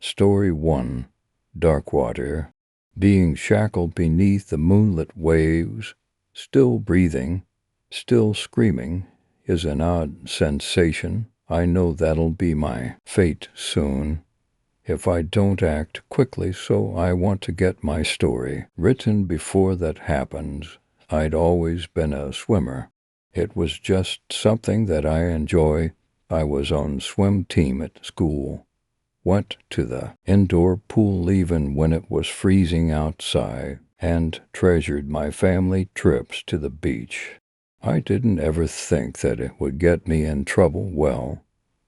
Story 1. Dark Water. Being shackled beneath the moonlit waves, still breathing, still screaming, is an odd sensation. I know that'll be my fate soon, if I don't act quickly, so I want to get my story written before that happens. I'd always been a swimmer. It was just something that I enjoy. I was on swim team at school. Went to the indoor pool even when it was freezing outside, and treasured my family trips to the beach. I didn't ever think that it would get me in trouble. Well,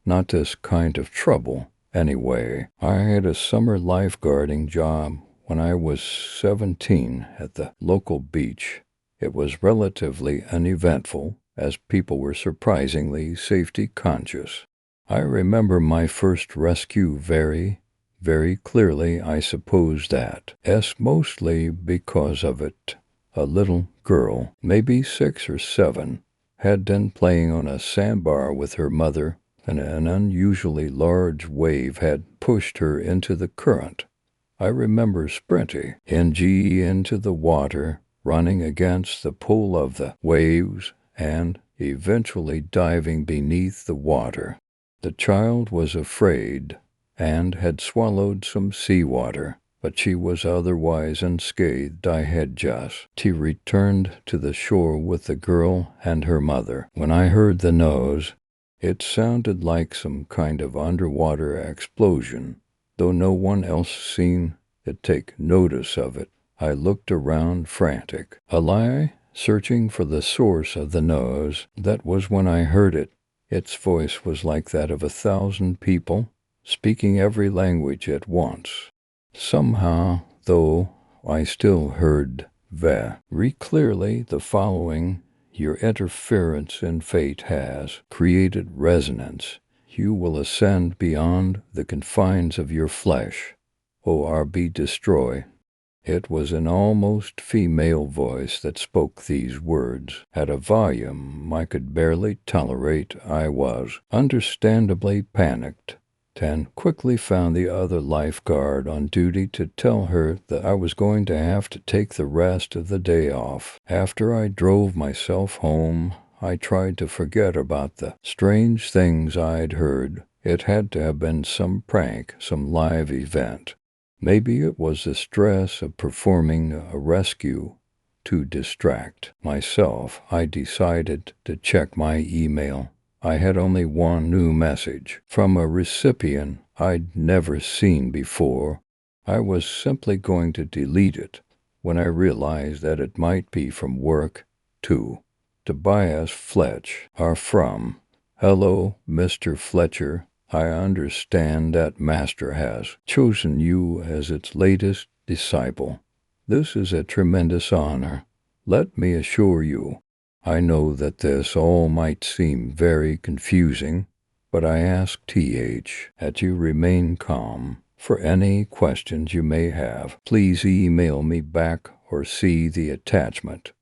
not this kind of trouble. Anyway, I had a summer lifeguarding job when I was 17 at the local beach. It was relatively uneventful, as people were surprisingly safety conscious. I remember my first rescue very, very clearly. I suppose that's mostly because of it. A little girl, maybe 6 or 7, had been playing on a sandbar with her mother, and an unusually large wave had pushed her into the current. I remember sprinting into the water, running against the pull of the waves, and eventually diving beneath the water. The child was afraid and had swallowed some seawater, but she was otherwise unscathed. I had just returned to the shore with the girl and her mother when I heard the noise. It sounded like some kind of underwater explosion, though no one else seemed to take notice of it. I looked around frantic, searching for the source of the noise. That was when I heard it. Its voice was like that of 1,000 people, speaking every language at once. Somehow, though, I still heard very clearly the following: your interference in fate has created resonance. You will ascend beyond the confines of your flesh. O.R.B. destroy. It was an almost female voice that spoke these words, at a volume I could barely tolerate. I was understandably panicked, and quickly found the other lifeguard on duty to tell her that I was going to have to take the rest of the day off. After I drove myself home, I tried to forget about the strange things I'd heard. It had to have been some prank, some live event. Maybe it was the stress of performing a rescue. To distract myself, I decided to check my email. I had only one new message from a recipient I'd never seen before. I was simply going to delete it when I realized that it might be from work. To Tobias Fletch are from. Hello, Mr. Fletcher. I understand that Master has chosen you as its latest disciple. This is a tremendous honor. Let me assure you, I know that this all might seem very confusing, but I ask that you remain calm. For any questions you may have, please email me back or see the attachment.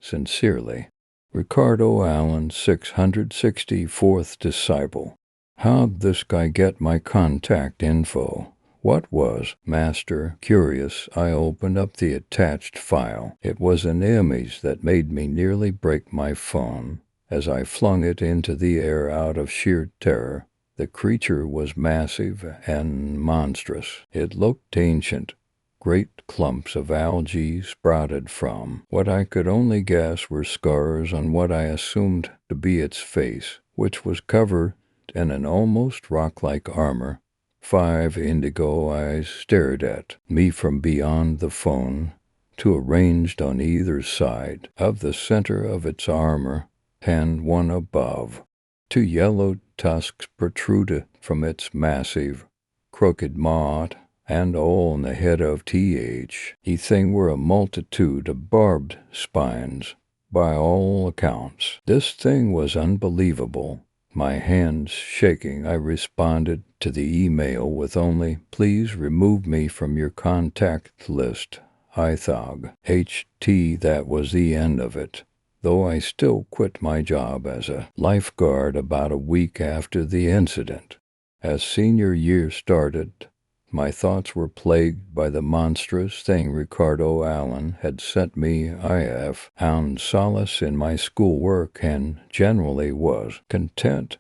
Sincerely, Ricardo Allen, 664th Disciple. How'd this guy get my contact info? What was Master? Curious, I opened up the attached file. It was an image that made me nearly break my phone as I flung it into the air out of sheer terror. The creature was massive and monstrous. It looked ancient. Great clumps of algae sprouted from what I could only guess were scars on what I assumed to be its face, which was covered in an almost rock-like armor. 5 indigo eyes stared at me from beyond the phone, 2 arranged on either side of the center of its armor, and 1 above. 2 yellow tusks protruded from its massive, crooked maw, and all on the head of the thing were a multitude of barbed spines. By all accounts, this thing was unbelievable. My hands shaking, I responded to the email with only, please remove me from your contact list. I thought, that was the end of it, though I still quit my job as a lifeguard about a week after the incident. As senior year started, My thoughts were plagued by the monstrous thing Ricardo Allen had sent me. I have found solace in my schoolwork and generally was content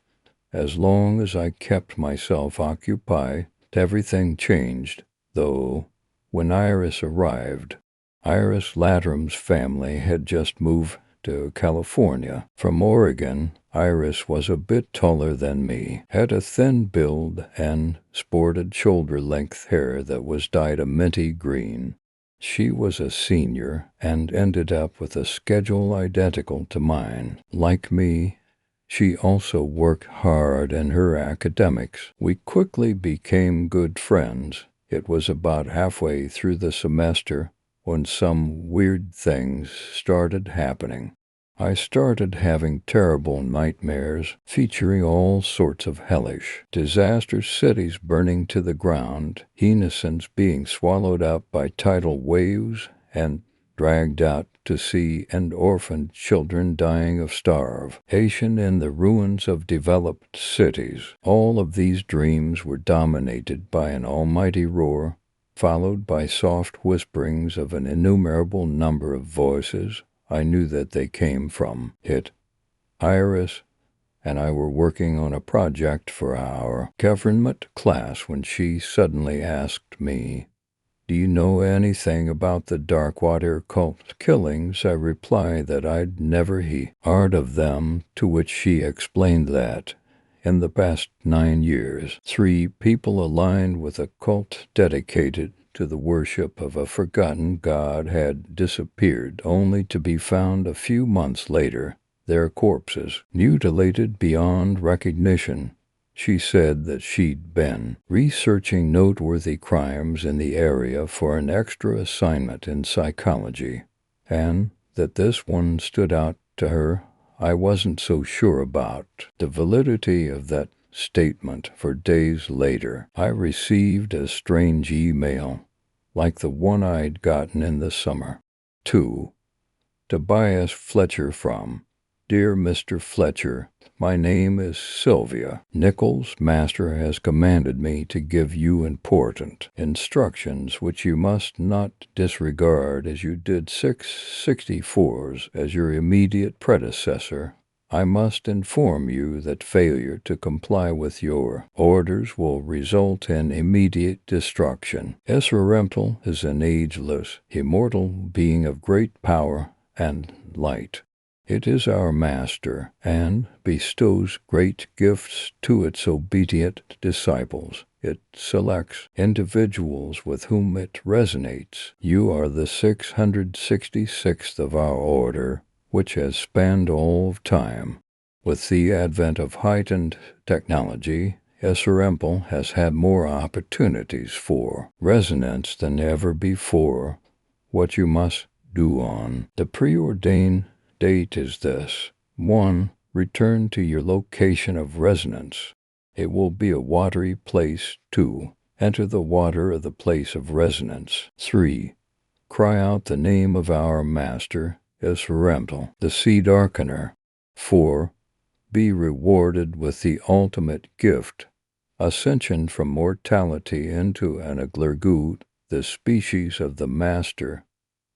as long as I kept myself occupied. Everything changed, though, when Iris arrived. Iris Latram's family had just moved to California from Oregon. Iris was a bit taller than me, had a thin build, and sported shoulder-length hair that was dyed a minty green. She was a senior and ended up with a schedule identical to mine. Like me, she also worked hard in her academics. We quickly became good friends. It was about halfway through the semester when some weird things started happening. I started having terrible nightmares featuring all sorts of hellish disasters, cities burning to the ground, innocents being swallowed up by tidal waves and dragged out to sea, and orphaned children dying of starvation in the ruins of developed cities. All of these dreams were dominated by an almighty roar, followed by soft whisperings of an innumerable number of voices. I knew that they came from it. Iris and I were working on a project for our government class when she suddenly asked me, "Do you know anything about the Darkwater cult killings?" I replied that I'd never heard of them, to which she explained that in the past 9 years, 3 people aligned with a cult dedicated to the worship of a forgotten god had disappeared, only to be found a few months later, their corpses mutilated beyond recognition. She said that she'd been researching noteworthy crimes in the area for an extra assignment in psychology, and that this one stood out to her. I wasn't so sure about the validity of that statement. For days later, I received a strange email, like the one I'd gotten in the summer. To Tobias Fletcher from, "Dear Mr. Fletcher, my name is Sylvia Nichols. Master has commanded me to give you important instructions which you must not disregard as you did 664's as your immediate predecessor. I must inform you that failure to comply with your orders will result in immediate destruction. Esrarempel is an ageless, immortal being of great power and light. It is our master, and bestows great gifts to its obedient disciples. It selects individuals with whom it resonates. You are the 666th of our order, which has spanned all of time. With the advent of heightened technology, Esrarempel has had more opportunities for resonance than ever before. What you must do on the preordained date is this: 1. Return to your location of resonance. It will be a watery place. 2. Enter the water of the place of resonance. 3. Cry out the name of our master, Esrarempel, the Sea Darkener. 4. Be rewarded with the ultimate gift, ascension from mortality into an Aglergut, the species of the master.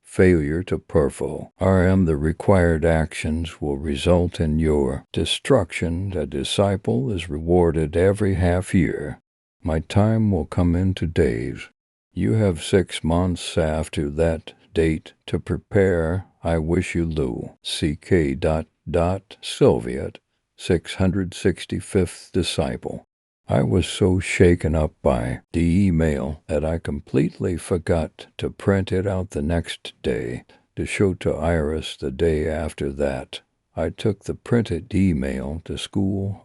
Failure to perform the required actions will result in your destruction. A disciple is rewarded every half year. My time will come into days. You have 6 months after that date to prepare. I wish you Lou. CK. Soviet, 665th disciple. I was so shaken up by the email that I completely forgot to print it out the next day to show to Iris the day after that. I took the printed email to school.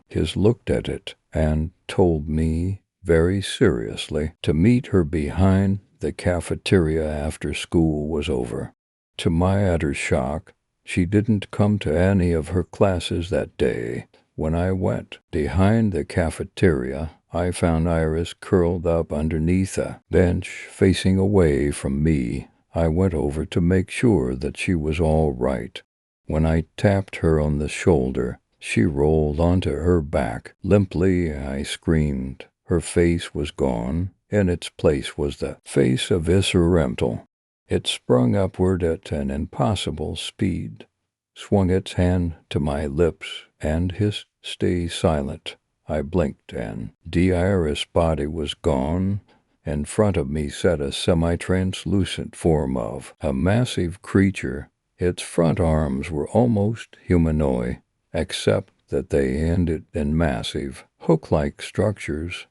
His looked at it and told me very seriously to meet her behind the cafeteria after school was over. To my utter shock, she didn't come to any of her classes that day. When I went behind the cafeteria, I found Iris curled up underneath a bench facing away from me. I went over to make sure that she was all right. When I tapped her on the shoulder, she rolled onto her back limply. I screamed Her face was gone. In its place was the face of Israel. It sprung upward at an impossible speed, swung its hand to my lips, and hissed, "Stay silent." I blinked, and the iris body was gone. In front of me sat a semi-translucent form of a massive creature. Its front arms were almost humanoid, except that they ended in massive, hook-like structures,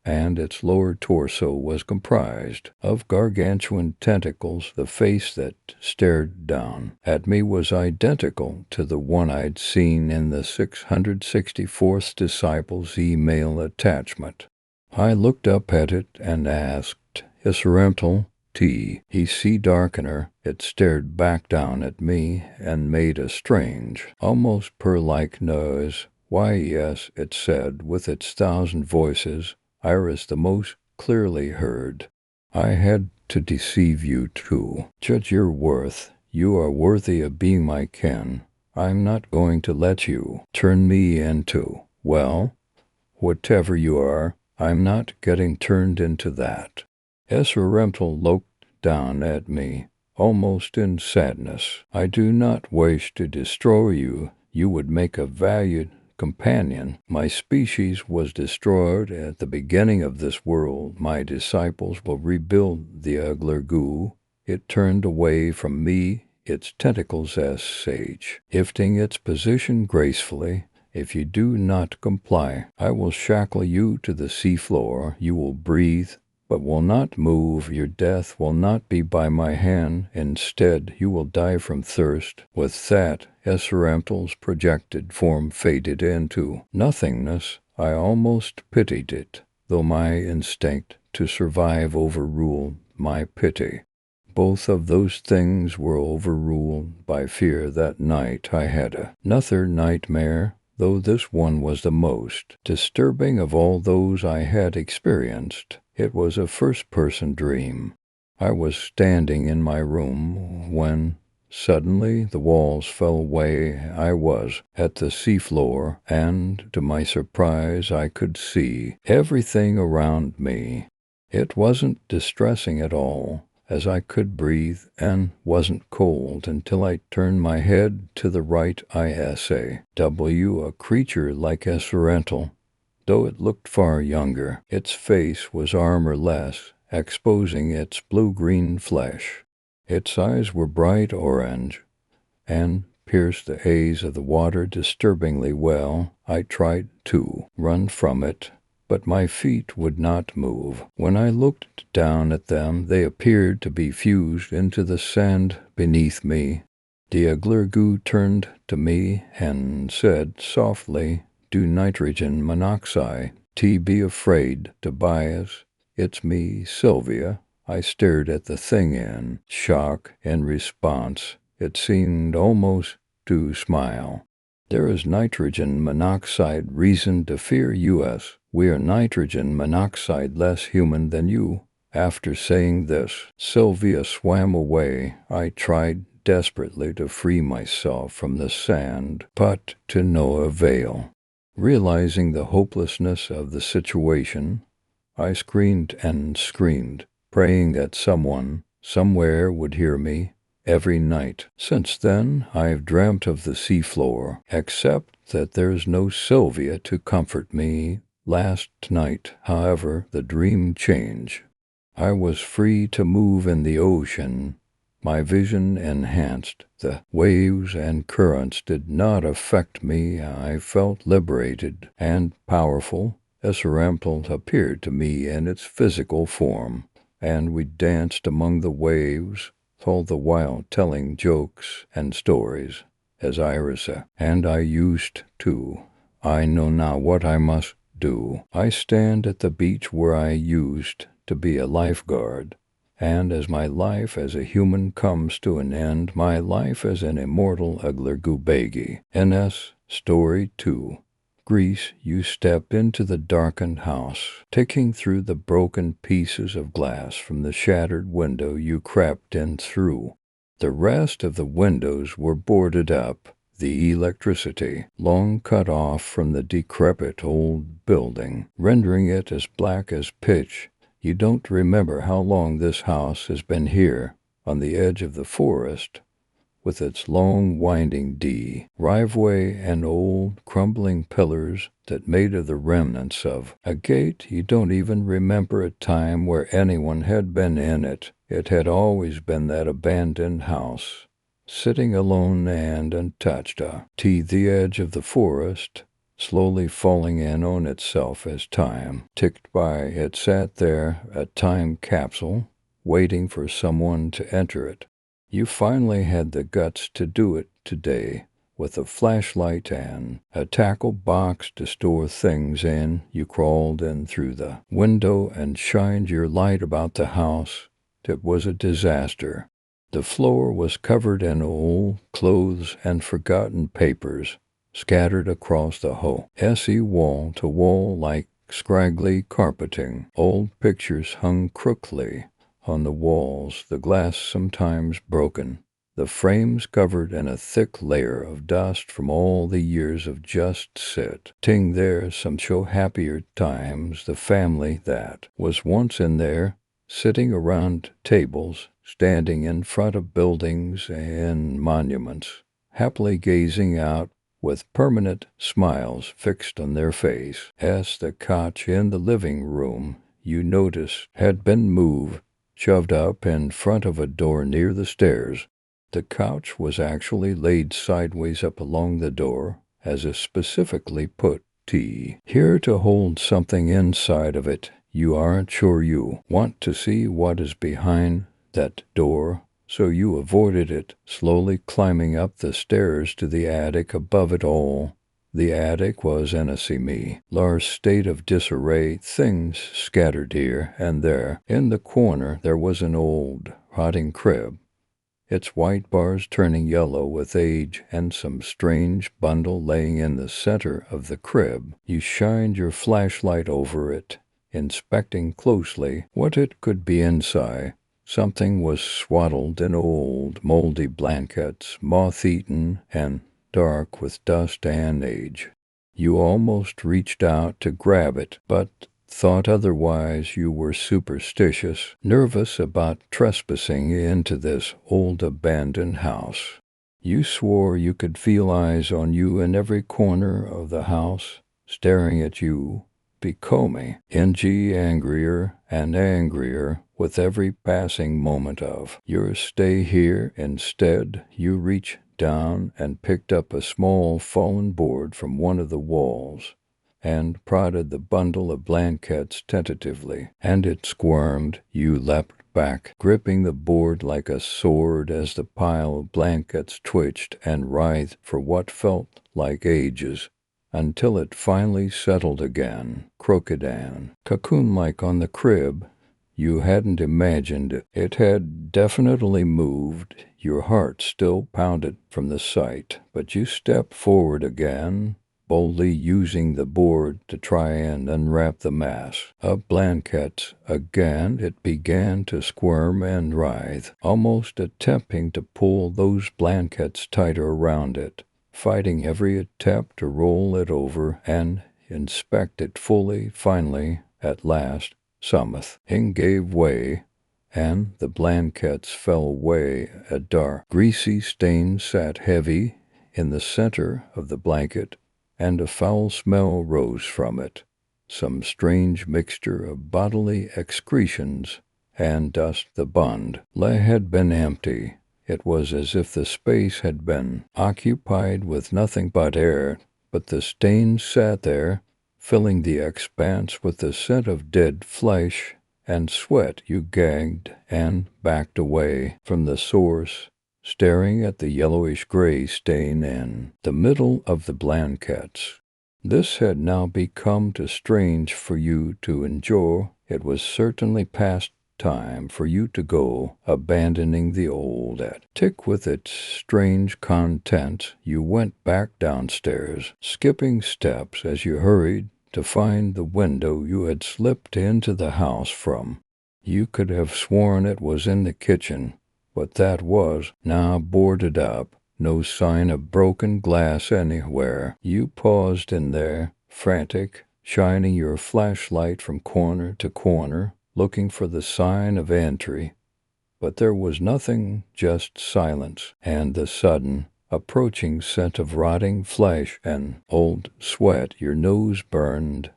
and its lower torso was comprised of gargantuan tentacles. The face that stared down at me was identical to the one I'd seen in the 664th Disciples email attachment. I looked up at it and asked, "Israel T?" He see darkener. It stared back down at me and made a strange, almost purr-like noise. "Why, yes," it said with its thousand voices. Iris the most clearly heard. "I had to deceive you too. Judge your worth. You are worthy of being my kin. I'm not going to let you turn me into, well, whatever you are. I'm not getting turned into that." Esrarental looked down at me, almost in sadness. "I do not wish to destroy you. You would make a valued companion. My species was destroyed at the beginning of this world. My disciples will rebuild the Uglergu." It turned away from me, its tentacles as sage, lifting its position gracefully. "If you do not comply, I will shackle you to the seafloor. You will breathe, but will not move. Your death will not be by my hand. Instead, you will die from thirst." With that, Esrarental's projected form faded into nothingness. I almost pitied it, though my instinct to survive overruled my pity. Both of those things were overruled by fear. That night I had another nightmare, though this one was the most disturbing of all those I had experienced. It was a first-person dream. I was standing in my room when suddenly the walls fell away. I was at the seafloor, and to my surprise I could see everything around me. It wasn't distressing at all, as I could breathe and wasn't cold until I turned my head to the right. ISAW, a creature like Esrarental, though it looked far younger. Its face was armorless, exposing its blue-green flesh. Its eyes were bright orange and pierced the haze of the water disturbingly well. I tried to run from it, but my feet would not move. When I looked down at them, they appeared to be fused into the sand beneath me. The Uglergu turned to me and said softly, "Do nitrogen monoxide. Be afraid, Tobias. It's me, Sylvia." I stared at the thing in shock. In response, it seemed almost to smile. "There is nitrogen monoxide reason to fear us. We are nitrogen monoxide less human than you." After saying this, Sylvia swam away. I tried desperately to free myself from the sand, but to no avail. Realizing the hopelessness of the situation, I screamed and screamed, praying that someone, somewhere would hear me. Every night since then, I've dreamt of the seafloor, except that there's no Sylvia to comfort me. Last night, however, the dream changed. I was free to move in the ocean. My vision enhanced. The waves and currents did not affect me. I felt liberated and powerful. Esrarental appeared to me in its physical form, and we danced among the waves, all the while telling jokes and stories, as Iris and I used to. I know now what I must do. I stand at the beach where I used to be a lifeguard, and as my life as a human comes to an end, my life as an immortal Uglergubegi. NS Story 2. Greece, you step into the darkened house. Ticking through the broken pieces of glass from the shattered window you crept in through. The rest of the windows were boarded up. the electricity, long cut off from the decrepit old building, rendering it as black as pitch. You don't remember how long this house has been here, on the edge of the forest, with its long winding driveway and old crumbling pillars that made of the remnants of a gate. You don't even remember a time where anyone had been in it. It had always been that abandoned house, sitting alone and untouched, the edge of the forest, slowly falling in on itself as time ticked by. It sat there, a time capsule, waiting for someone to enter it. You finally had the guts to do it today. With a flashlight and a tackle box to store things in, you crawled in through the window and shined your light about the house. It was a disaster. The floor was covered in old clothes and forgotten papers, scattered across the whole wall to wall like scraggly carpeting. Old pictures hung crookedly on the walls, the glass sometimes broken, the frames covered in a thick layer of dust from all the years of just sitting there. Some show happier times, the family that was once in there, sitting around tables, standing in front of buildings and monuments, happily gazing out with permanent smiles fixed on their face. As the couch in the living room, you noticed, had been moved, shoved up in front of a door near the stairs. The couch was actually laid sideways up along the door, as if specifically put here to hold something inside of it. You aren't sure you want to see what is behind that door, so you avoided it, slowly climbing up the stairs to the attic above it all. The attic was in a semi-large state of disarray, things scattered here and there. In the corner there was an old, rotting crib, its white bars turning yellow with age, and some strange bundle laying in the center of the crib. You shined your flashlight over it, inspecting closely what it could be inside. Something was swaddled in old, moldy blankets, moth-eaten and dark with dust and age. You almost reached out to grab it, but thought otherwise. You were superstitious, nervous about trespassing into this old abandoned house. You swore you could feel eyes on you in every corner of the house, staring at you, becoming angrier and angrier with every passing moment of your stay here. Instead, you reached down and picked up a small fallen board from one of the walls and prodded the bundle of blankets tentatively, and it squirmed. You leapt back, gripping the board like a sword as the pile of blankets twitched and writhed for what felt like ages, until it finally settled again, crooked and cocoon-like on the crib. You hadn't imagined it. It had definitely moved. Your heart still pounded from the sight, but you stepped forward again, boldly using the board to try and unwrap the mass of blankets. Again it began to squirm and writhe, almost attempting to pull those blankets tighter around it, fighting every attempt to roll it over and inspect it fully. Finally, at last, something gave way, and the blankets fell away. A dark, greasy stain sat heavy in the center of the blanket, and a foul smell rose from it, some strange mixture of bodily excretions and dust. The bund had been empty. It was as if the space had been occupied with nothing but air, but the stain sat there, filling the expanse with the scent of dead flesh and sweat. You gagged and backed away from the source, staring at the yellowish-gray stain in the middle of the blankets. This had now become too strange for you to endure. It was certainly past time for you to go, abandoning the old attic with its strange contents. You went back downstairs, skipping steps as you hurried to find the window you had slipped into the house from. You could have sworn it was in the kitchen, but that was now boarded up. No sign of broken glass anywhere. You paused in there, frantic, shining your flashlight from corner to corner, looking for the sign of entry. But there was nothing, just silence, and the sudden, approaching scent of rotting flesh and old sweat. Your nose burned,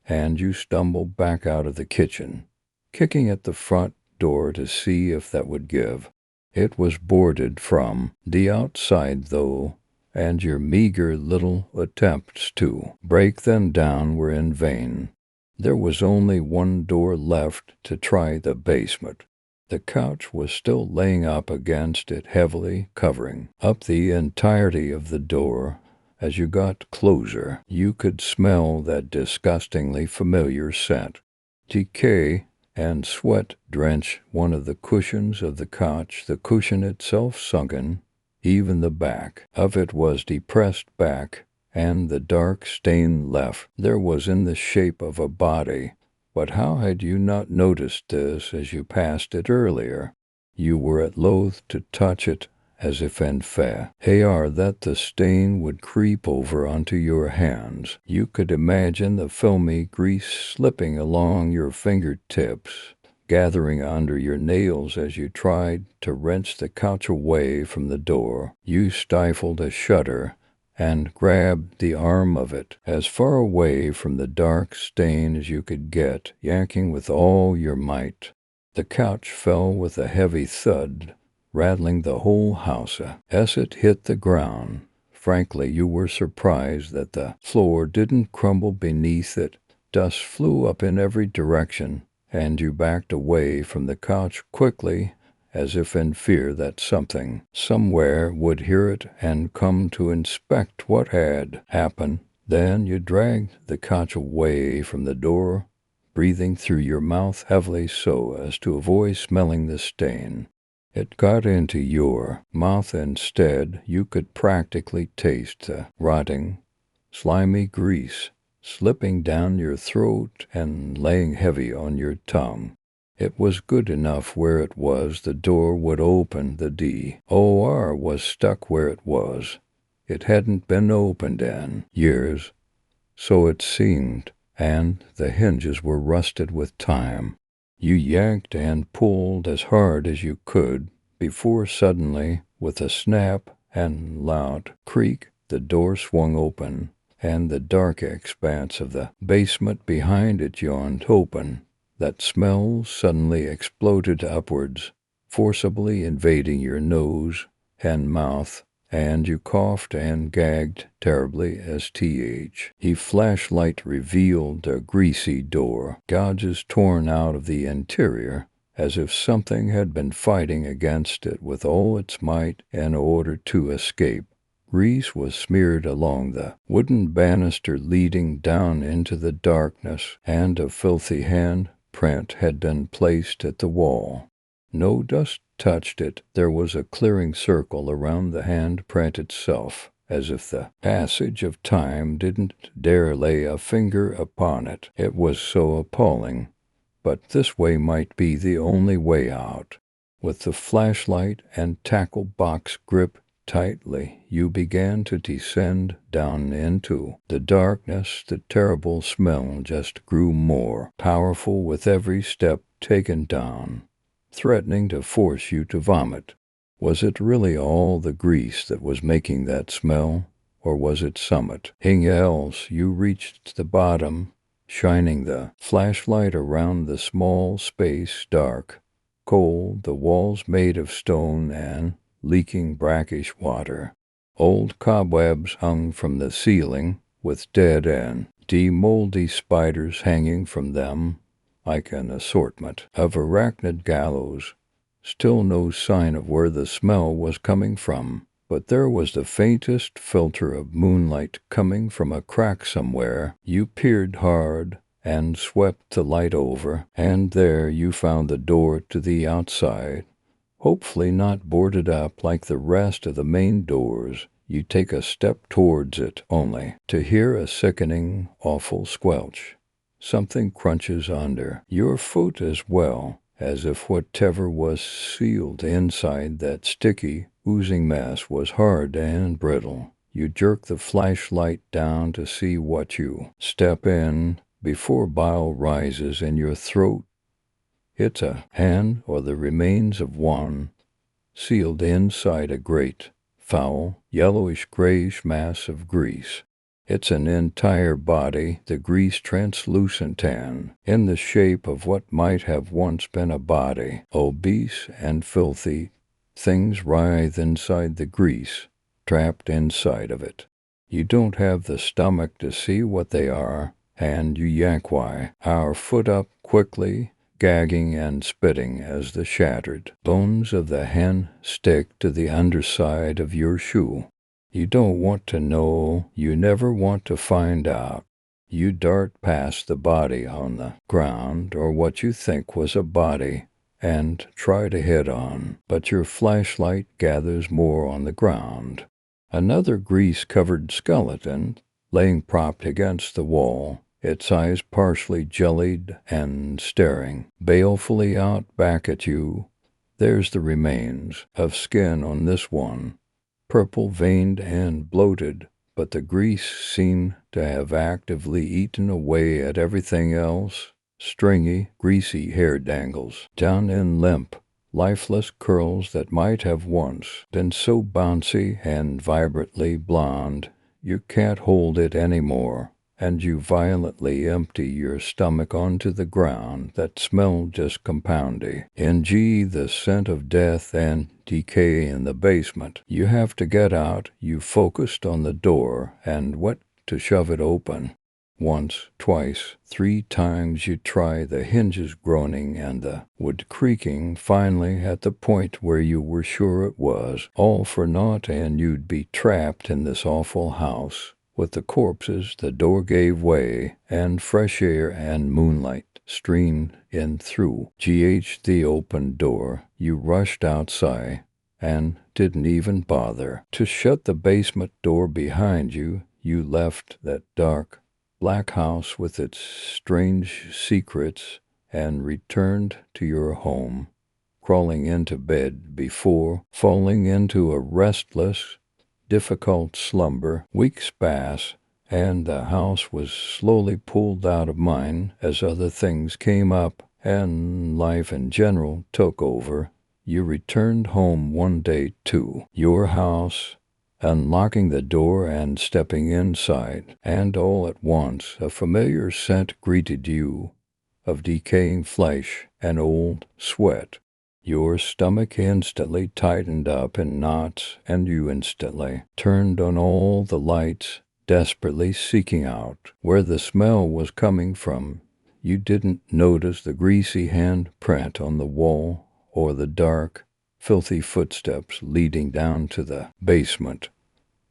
and you stumbled back out of the kitchen, kicking at the front door to see if that would give. It was boarded from the outside, though, and your meager little attempts to break them down were in vain. There was only one door left to try: the basement. The couch was still laying up against it, heavily covering up the entirety of the door. As you got closer, you could smell that disgustingly familiar scent. Decay and sweat drenched one of the cushions of the couch, the cushion itself sunken. Even the back of it was depressed back, and the dark stain left there was in the shape of a body. But how had you not noticed this as you passed it earlier? You were at loath to touch it, as if in fear that the stain would creep over onto your hands. You could imagine the filmy grease slipping along your fingertips, gathering under your nails as you tried to wrench the couch away from the door. You stifled a shudder and grabbed the arm of it, as far away from the dark stain as you could get, yanking with all your might. The couch fell with a heavy thud, rattling the whole house as it hit the ground. Frankly, you were surprised that the floor didn't crumble beneath it. Dust flew up in every direction, and you backed away from the couch quickly, as if in fear that something somewhere would hear it and come to inspect what had happened. Then you dragged the couch away from the door, breathing through your mouth heavily so as to avoid smelling the stain. It got into your mouth instead. You could practically taste the rotting, slimy grease slipping down your throat and laying heavy on your tongue. It was good enough where it was. The door would open. The door was stuck where it was. It hadn't been opened in years, so it seemed, and the hinges were rusted with time. You yanked and pulled as hard as you could before suddenly, with a snap and loud creak, the door swung open, and the dark expanse of the basement behind it yawned open. That smell suddenly exploded upwards, forcibly invading your nose and mouth, and you coughed and gagged terribly as a flashlight revealed a greasy door, gouges torn out of the interior, as if something had been fighting against it with all its might in order to escape. Grease was smeared along the wooden banister leading down into the darkness, and a filthy hand print had been placed at the wall. No dust touched it. There was a clearing circle around the hand print itself, as if the passage of time didn't dare lay a finger upon it. It was so appalling. But this way might be the only way out. With the flashlight and tackle box gripped tightly, you began to descend down into the darkness. The terrible smell just grew more powerful with every step taken down, threatening to force you to vomit. Was it really all the grease that was making that smell, or was it something else? You reached the bottom, shining the flashlight around the small space, dark, cold, the walls made of stone and leaking brackish water. Old cobwebs hung from the ceiling, with dead and moldy spiders hanging from them like an assortment of arachnid gallows. Still no sign of where the smell was coming from, but there was the faintest filter of moonlight coming from a crack somewhere. You peered hard and swept the light over, and there you found the door to the outside, hopefully not boarded up like the rest of the main doors. You take a step towards it, only to hear a sickening, awful squelch. Something crunches under your foot as well, as if whatever was sealed inside that sticky, oozing mess was hard and brittle. You jerk the flashlight down to see what you step in before bile rises in your throat. It's a hand or the remains of one, sealed inside a great, foul, yellowish-grayish mass of grease. It's an entire body, the grease translucent tan, in the shape of what might have once been a body, obese and filthy. Things writhe inside the grease, trapped inside of it. You don't have the stomach to see what they are, and you yank our foot up quickly, gagging and spitting as the shattered bones of the hen stick to the underside of your shoe. You don't want to know, you never want to find out. You dart past the body on the ground, or what you think was a body, and try to hit on, but your flashlight gathers more on the ground. Another grease-covered skeleton, laying propped against the wall, its eyes partially jellied and staring balefully out back at you. There's the remains of skin on this one, purple-veined and bloated, but the grease seemed to have actively eaten away at everything else. Stringy, greasy hair dangles down in limp, lifeless curls that might have once been so bouncy and vibrantly blonde you can't hold it anymore, and you violently empty your stomach onto the ground that smelled just compoundy. The scent of death and decay in the basement. You have to get out. You focused on the door and went to shove it open. Once, twice, 3 times you try, the hinges groaning and the wood creaking, finally at the point where you were sure it was all for naught and you'd be trapped in this awful house. With the corpses, the door gave way, and fresh air and moonlight streamed in through the open door. You rushed outside, and didn't even bother to shut the basement door behind you. You left that dark, black house with its strange secrets, and returned to your home, crawling into bed before falling into a restless, difficult slumber. Weeks passed, and the house was slowly pulled out of mine as other things came up and life in general took over. You returned home one day to your house, unlocking the door and stepping inside, and all at once a familiar scent greeted you, of decaying flesh and old sweat. Your stomach instantly tightened up in knots, and you instantly turned on all the lights, desperately seeking out where the smell was coming from. You didn't notice the greasy hand print on the wall or the dark, filthy footsteps leading down to the basement,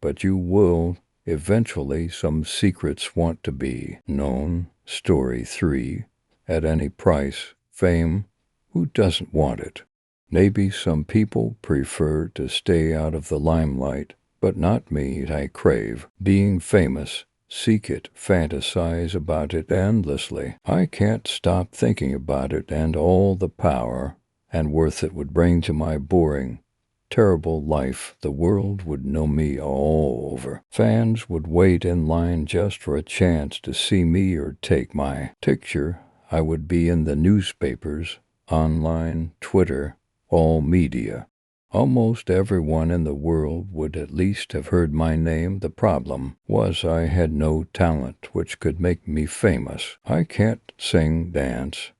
but you will eventually. Some secrets want to be known. Story 3. At any price. Fame. Who doesn't want it? Maybe some people prefer to stay out of the limelight, but not me. I crave being famous, seek it, fantasize about it endlessly. I can't stop thinking about it and all the power and worth it would bring to my boring, terrible life. The world would know me all over. Fans would wait in line just for a chance to see me or take my picture. I would be in the newspapers, online, Twitter, all media. Almost everyone in the world would at least have heard my name. The problem was I had no talent which could make me famous. I can't sing, dance,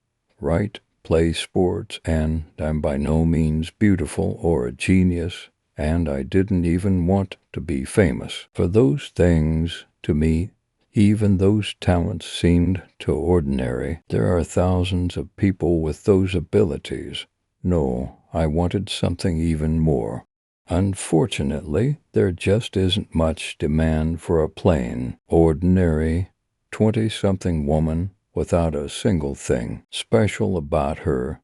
write, play sports, and I'm by no means beautiful or a genius, and I didn't even want to be famous for those things. To me, even those talents seemed too ordinary. There are thousands of people with those abilities. No, I wanted something even more. Unfortunately, there just isn't much demand for a plain, ordinary, 20-something woman without a single thing special about her.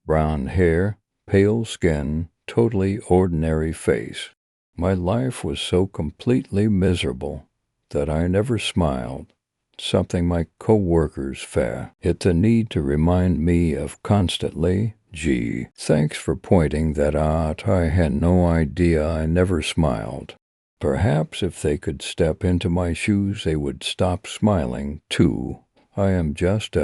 Brown hair, pale skin, totally ordinary face. My life was so completely miserable that I never smiled. something my co-workers fear. It's a need to remind me of constantly. Gee, thanks for pointing that out. I had no idea. I never smiled. Perhaps if they could step into my shoes, they would stop smiling, too. I am just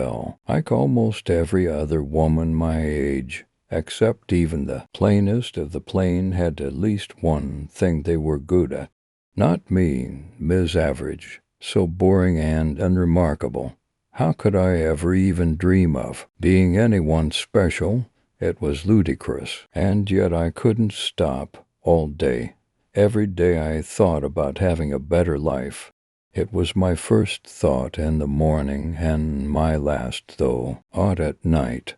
like almost every other woman my age, except even the plainest of the plain had at least one thing they were good at. Not me, Ms. Average, so boring and unremarkable. How could I ever even dream of being anyone special? It was ludicrous, and yet I couldn't stop all day. Every day I thought about having a better life. It was my first thought in the morning and my last, though, at night.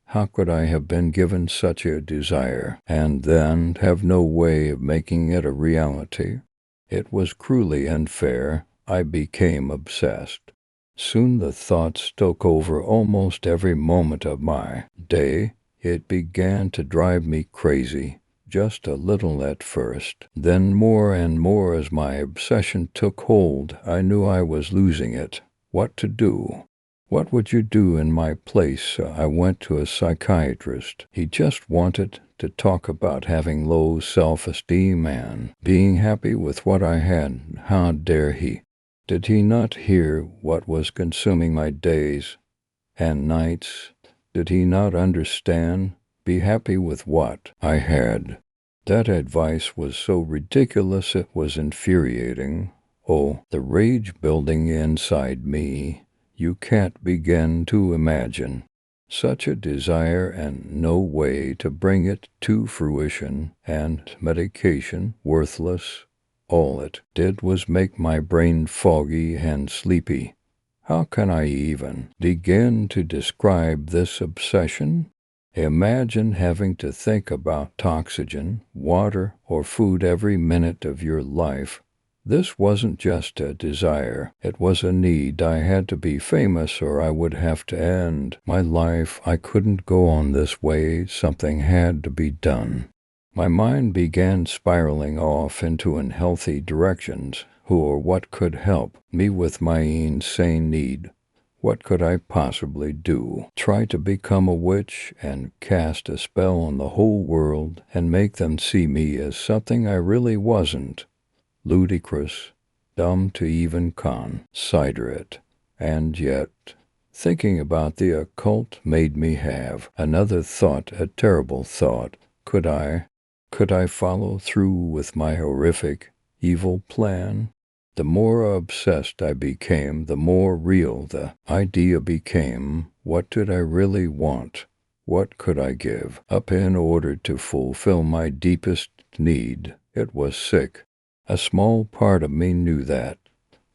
How could I have been given such a desire, and then have no way of making it a reality? It was cruelly unfair. I became obsessed. Soon the thoughts took over almost every moment of my day. It began to drive me crazy. Just a little at first, then more and more as my obsession took hold. I knew I was losing it. What to do? What would you do in my place? I went to a psychiatrist. He just wanted to talk about having low self-esteem and being happy with what I had. How dare he? Did he not hear what was consuming my days and nights? Did he not understand? Be happy with what I had. That advice was so ridiculous it was infuriating. Oh, the rage building inside me. You can't begin to imagine. Such a desire and no way to bring it to fruition, and medication worthless. All it did was make my brain foggy and sleepy. How can I even begin to describe this obsession? Imagine having to think about oxygen, water, or food every minute of your life. This wasn't just a desire. It was a need. I had to be famous or I would have to end my life. I couldn't go on this way. Something had to be done. My mind began spiraling off into unhealthy directions. Who or what could help me with my insane need? What could I possibly do? Try to become a witch and cast a spell on the whole world and make them see me as something I really wasn't? Ludicrous, dumb to even consider it. And yet, thinking about the occult made me have another thought, a terrible thought. Could I follow through with my horrific, evil plan? The more obsessed I became, the more real the idea became. What did I really want? What could I give up in order to fulfill my deepest need? It was sick. A small part of me knew that,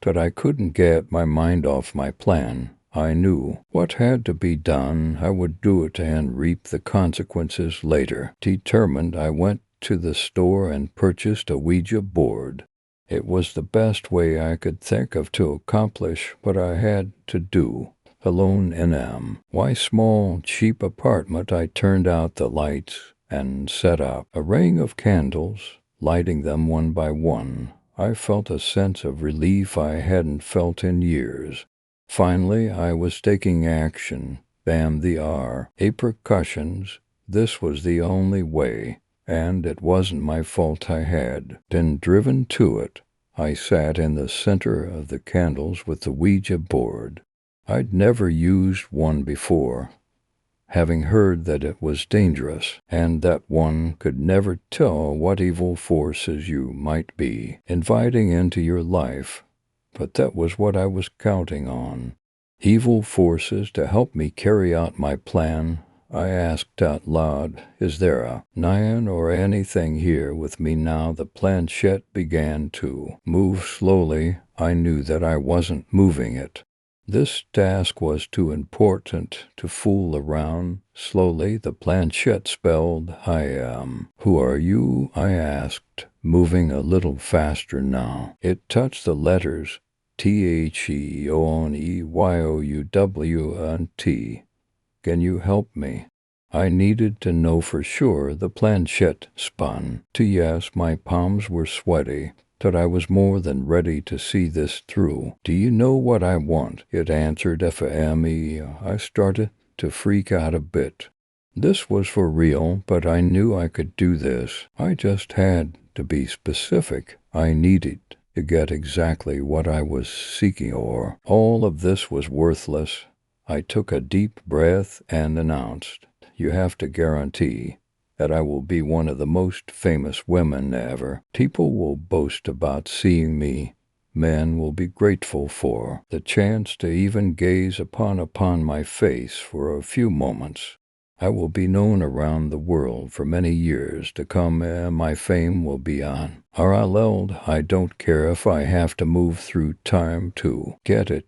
but I couldn't get my mind off my plan. I knew what had to be done. I would do it and reap the consequences later. Determined, I went to the store and purchased a Ouija board. It was the best way I could think of to accomplish what I had to do. Alone in small, cheap apartment, I turned out the lights and set up a ring of candles. Lighting them one by one, I felt a sense of relief I hadn't felt in years. Finally, I was taking action. Bam the repercussions. This was the only way, and it wasn't my fault. I had been driven to it. I sat in the center of the candles with the Ouija board. I'd never used one before, having heard that it was dangerous, and that one could never tell what evil forces you might be inviting into your life. But that was what I was counting on. Evil forces to help me carry out my plan. I asked out loud, is there a Nyan or anything here with me now? The planchette began to move slowly. I knew that I wasn't moving it. This task was too important to fool around. Slowly, the planchette spelled, I am. Who are you? I asked, moving a little faster now. It touched the letters THEONEYOUW and T. Can you help me? I needed to know for sure. The planchette spun to yes. My palms were sweaty. that I was more than ready to see this through. "Do you know what I want?" it answered FME. I started to freak out a bit. This was for real, but I knew I could do this. I just had to be specific. I needed to get exactly what I was seeking, or all of this was worthless. I took a deep breath and announced, "You have to guarantee that I will be one of the most famous women ever. People will boast about seeing me. Men will be grateful for the chance to even gaze upon my face for a few moments. I will be known around the world for many years to come, and my fame will be unparalleled. I don't care if I have to move through time to get it.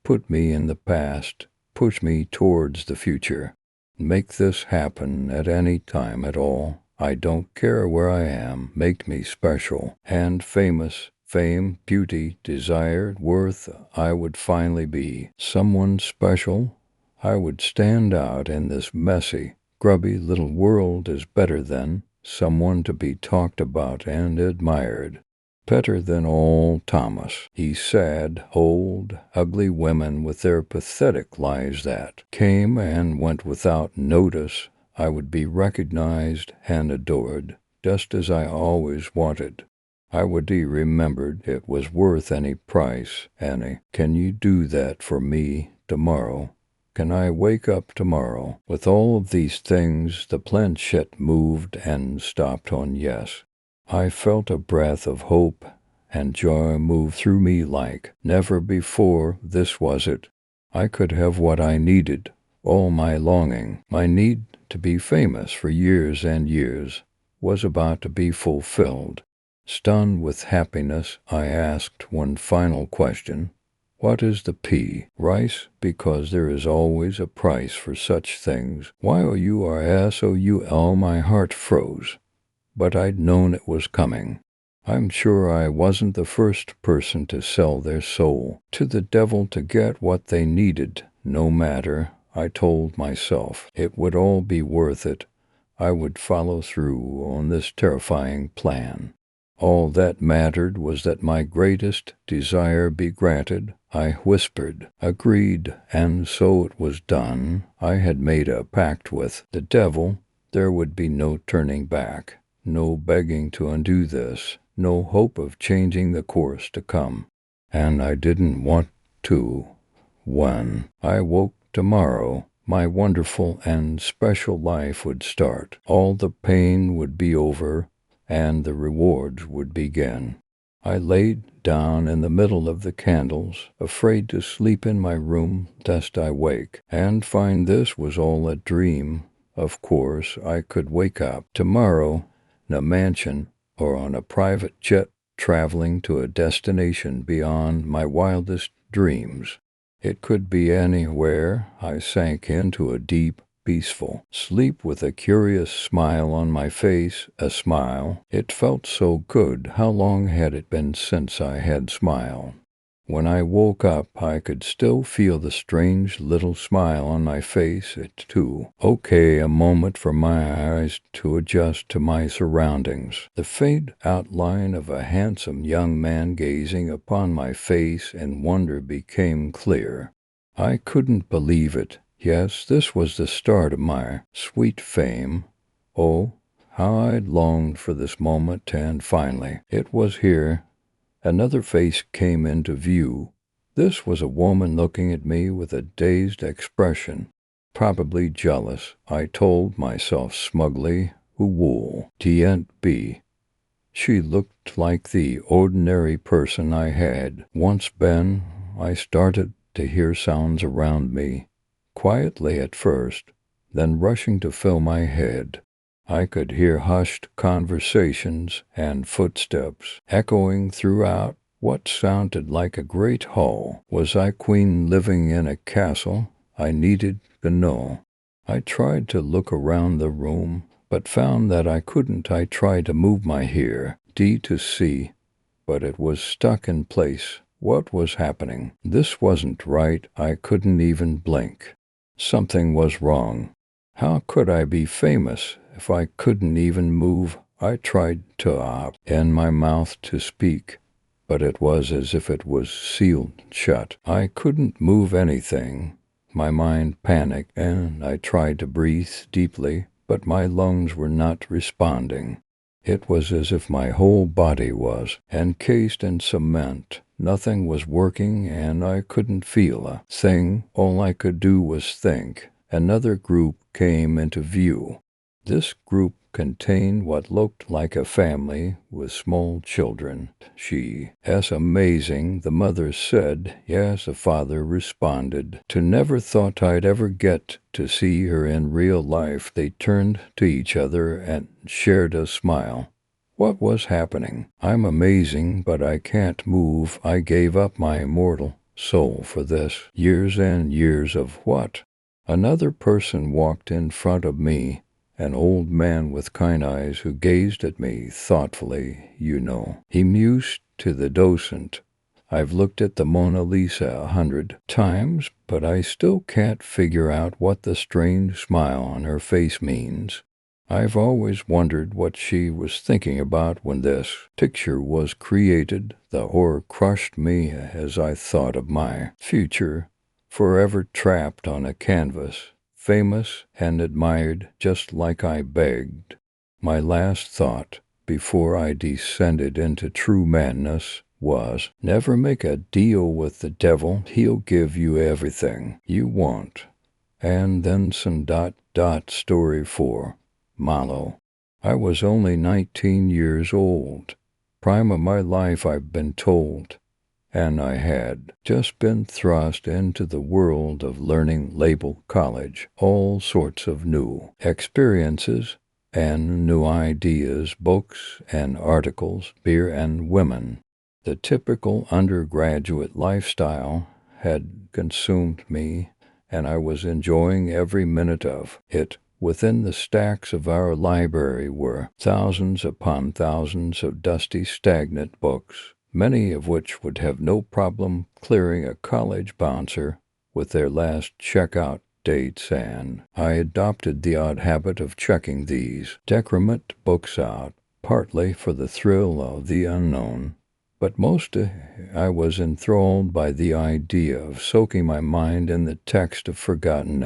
Put me in the past, push me towards the future. Make this happen at any time at all. I don't care where I am. Make me special and famous. Fame, beauty, desired, worth. I would finally be someone special. I would stand out in this messy, grubby little world as better than someone to be talked about and admired. Better than all Thomas, these sad, old, ugly women with their pathetic lives that came and went without notice. I would be recognized and adored, just as I always wanted. I would be remembered. It was worth any price. Annie, can you do that for me tomorrow? Can I wake up tomorrow with all of these things?" The planchette moved and stopped on yes. I felt a breath of hope and joy move through me like never before. This was it. I could have what I needed. All my longing, my need to be famous for years and years, was about to be fulfilled. Stunned with happiness, I asked one final question. "What is the price? Because there is always a price for such things. While you are SOUL, my heart froze. But I'd known it was coming. I'm sure I wasn't the first person to sell their soul to the devil to get what they needed. No matter, I told myself, it would all be worth it. I would follow through on this terrifying plan. All that mattered was that my greatest desire be granted. I whispered, agreed, and so it was done. I had made a pact with the devil. There would be no turning back, no begging to undo this, no hope of changing the course to come. And I didn't want to. When I woke tomorrow, my wonderful and special life would start. All the pain would be over, and the rewards would begin. I laid down in the middle of the candles, afraid to sleep in my room lest I wake, and find this was all a dream. Of course, I could wake up tomorrow in a mansion or on a private jet traveling to a destination beyond my wildest dreams. It could be anywhere. I sank into a deep, peaceful sleep with a curious smile on my face, a smile. It felt so good. How long had it been since I had smiled? When I woke up, I could still feel the strange little smile on my face. It too. Okay, a moment for my eyes to adjust to my surroundings. The faint outline of a handsome young man gazing upon my face in wonder became clear. I couldn't believe it. Yes, this was the start of my sweet fame. Oh, how I'd longed for this moment, and finally, it was here. Another face came into view. This was a woman looking at me with a dazed expression, probably jealous. I told myself smugly, who wool can't be. She looked like the ordinary person I had once been. I started to hear sounds around me, quietly at first, then rushing to fill my head. I could hear hushed conversations and footsteps echoing throughout what sounded like a great hall. Was I queen living in a castle? I needed to know. I tried to look around the room, but found that I couldn't. I tried to move my hair, D to C, but it was stuck in place. What was happening? This wasn't right. I couldn't even blink. Something was wrong. How could I be famous if I couldn't even move I tried to open my mouth to speak, but it was as if it was sealed shut. I couldn't move anything. My mind panicked, and I tried to breathe deeply, but my lungs were not responding. It was as if my whole body was encased in cement. Nothing was working, and I couldn't feel a thing. All I could do was think. Another group came into view. This group contained what looked like a family with small children. "That's amazing," the mother said. "Yes," the father responded. "To never thought I'd ever get to see her in real life." They turned to each other and shared a smile. What was happening? "I'm amazing, but I can't move. I gave up my immortal soul for this. Years and years of what?" Another person walked in front of me, an old man with kind eyes who gazed at me thoughtfully. He mused to the docent. "I've looked at the Mona Lisa 100 times, but I still can't figure out what the strange smile on her face means. I've always wondered what she was thinking about when this picture was created." The horror crushed me as I thought of my future, forever trapped on a canvas, famous and admired just like I begged. My last thought, before I descended into true madness, was, never make a deal with the devil. He'll give you everything you want. And then some ... Story 4. Malo. I was only 19 years old. Prime of my life, I've been told. And I had just been thrust into the world of learning label college, all sorts of new experiences and new ideas, books and articles, beer and women. The typical undergraduate lifestyle had consumed me, and I was enjoying every minute of it. Within the stacks of our library were thousands upon thousands of dusty, stagnant books, many of which would have no problem clearing a college bouncer with their last checkout dates, and I adopted the odd habit of checking these decrement books out, partly for the thrill of the unknown, but mostly I was enthralled by the idea of soaking my mind in the text of forgotten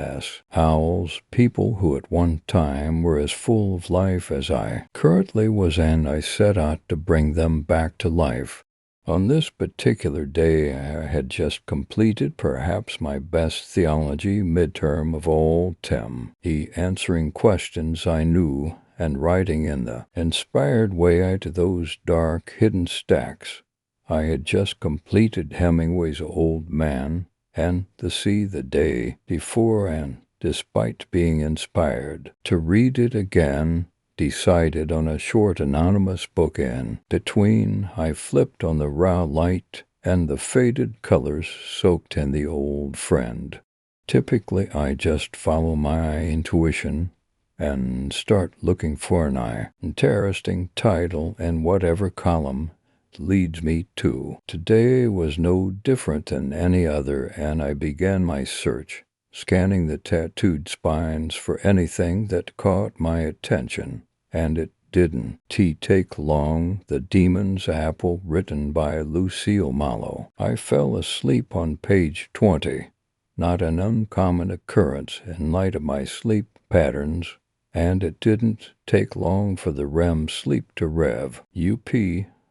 owls, people who at one time were as full of life as I currently was, and I set out to bring them back to life. On this particular day, I had just completed perhaps my best theology midterm of all time, answering questions I knew and writing in the inspired way to those dark, hidden stacks. I had just completed Hemingway's Old Man and The Sea the day before, and despite being inspired to read it again, decided on a short anonymous book, and between I flipped on the raw light and the faded colors soaked in the old friend. Typically, I just follow my intuition and start looking for an interesting title in whatever column leads me to. Today was no different than any other, and I began my search, scanning the tattooed spines for anything that caught my attention. And it didn't take long. The Demon's Apple, written by Lucille Mallow. I fell asleep on page 20. Not an uncommon occurrence in light of my sleep patterns, and it didn't take long for the REM sleep to rev.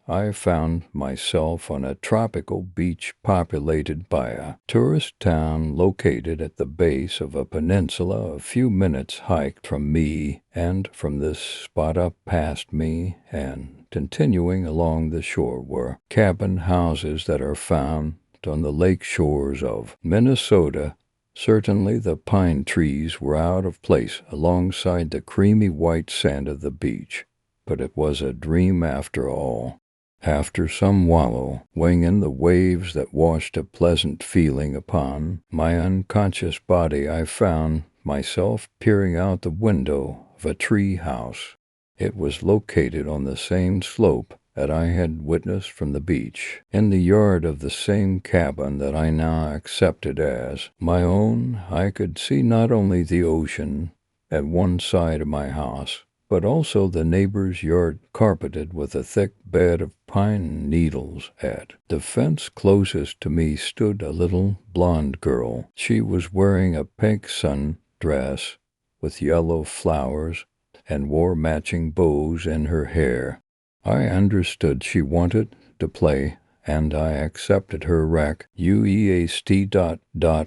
I found myself on a tropical beach populated by a tourist town located at the base of a peninsula a few minutes' hike from me, and from this spot up past me and continuing along the shore were cabin houses that are found on the lake shores of Minnesota. Certainly the pine trees were out of place alongside the creamy white sand of the beach, but it was a dream after all. After some wallowing in the waves that washed a pleasant feeling upon my unconscious body, I found myself peering out the window of a tree house. It was located on the same slope that I had witnessed from the beach, in the yard of the same cabin that I now accepted as my own. I could see not only the ocean at one side of my house, but also the neighbor's yard carpeted with a thick bed of pine needles. At the fence closest to me stood a little blonde girl. She was wearing a pink sundress with yellow flowers and wore matching bows in her hair. I understood she wanted to play, and I accepted her request.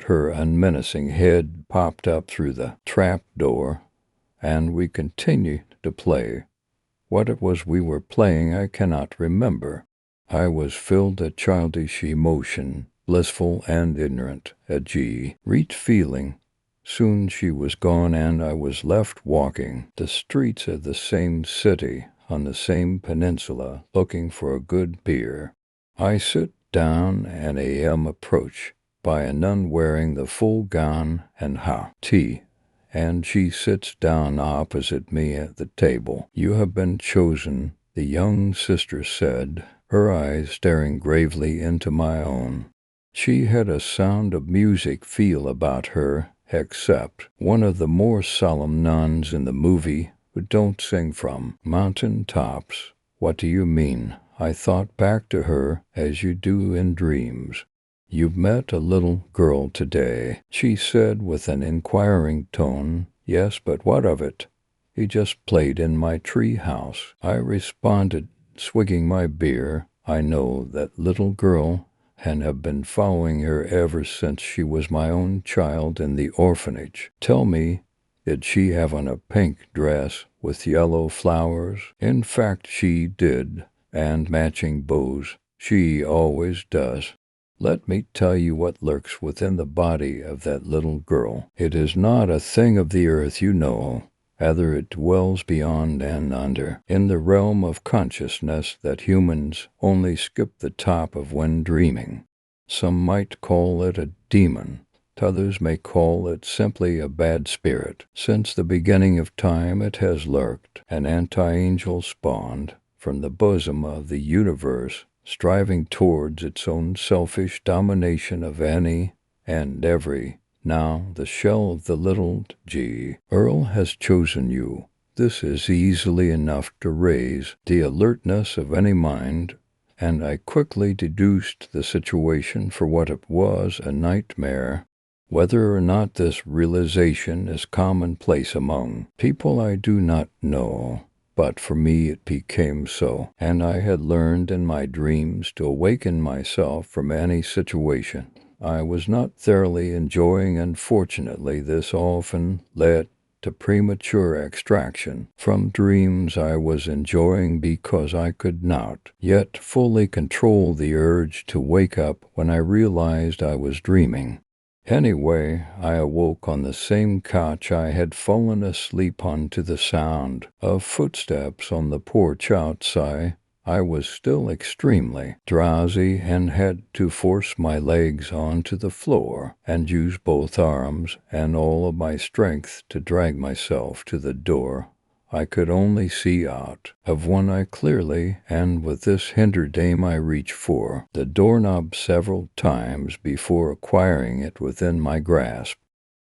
Her unmenacing head popped up through the trap door, and we continued to play. What it was we were playing I cannot remember. I was filled with childish emotion, blissful and ignorant, a reach feeling. Soon she was gone, and I was left walking the streets of the same city on the same peninsula, looking for a good beer. I sit down, and am approached by a nun wearing the full gown and tea, and she sits down opposite me at the table. "You have been chosen," the young sister said, her eyes staring gravely into my own. She had a sound of music feel about her, except one of the more solemn nuns in the movie who don't sing from mountain tops. "What do you mean?" I thought back to her, as you do in dreams. "You've met a little girl today," she said with an inquiring tone. "Yes, but what of it?" "He just played in my tree house," I responded, swigging my beer. "I know that little girl, and have been following her ever since she was my own child in the orphanage. Tell me, did she have on a pink dress with yellow flowers?" "In fact, she did, and matching bows. She always does. Let me tell you what lurks within the body of that little girl. It is not a thing of the earth, you know. Rather, it dwells beyond and under, in the realm of consciousness that humans only skip the top of when dreaming. Some might call it a demon. Others may call it simply a bad spirit. Since the beginning of time it has lurked, an anti-angel spawned from the bosom of the universe, striving towards its own selfish domination of any and every. Now the shell of the little Earl has chosen you. This is easily enough to raise the alertness of any mind, and I quickly deduced the situation for what it was, a nightmare. Whether or not this realization is commonplace among people I do not know, but for me it became so, and I had learned in my dreams to awaken myself from any situation I was not thoroughly enjoying. Unfortunately, this often led to premature extraction from dreams I was enjoying, because I could not yet fully control the urge to wake up when I realized I was dreaming. Anyway, I awoke on the same couch I had fallen asleep on to the sound of footsteps on the porch outside. I was still extremely drowsy and had to force my legs onto the floor and use both arms and all of my strength to drag myself to the door. I could only see out of one eye clearly, and with this hindered aim I reached for the doorknob several times before acquiring it within my grasp.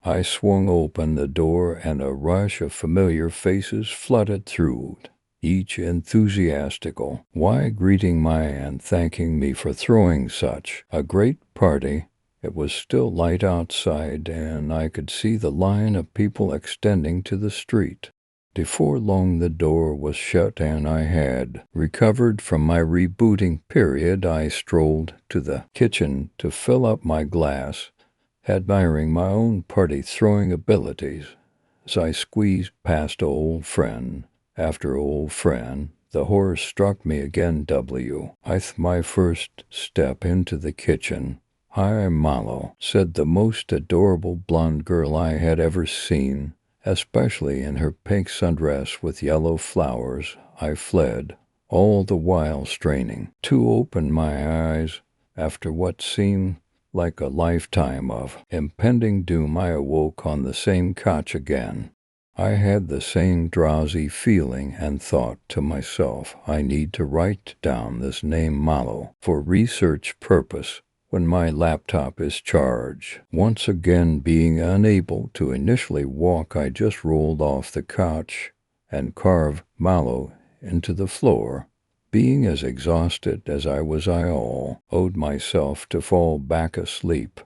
I swung open the door, and a rush of familiar faces flooded through, each enthusiastical, why greeting me and thanking me for throwing such a great party. It was still light outside, and I could see the line of people extending to the street. Before long the door was shut, and I had recovered from my rebooting period. I strolled to the kitchen to fill up my glass, admiring my own party-throwing abilities. As I squeezed past old friend after old friend, the horror struck me again. My first step into the kitchen. "Hi, Malo," said the most adorable blonde girl I had ever seen, especially in her pink sundress with yellow flowers. I fled, all the while straining to open my eyes. After what seemed like a lifetime of impending doom, I awoke on the same couch again. I had the same drowsy feeling and thought to myself, I need to write down this name Malo for research purpose when my laptop is charged. Once again being unable to initially walk, I just rolled off the couch and carve mallow into the floor. Being as exhausted as I was, I all owed myself to fall back asleep,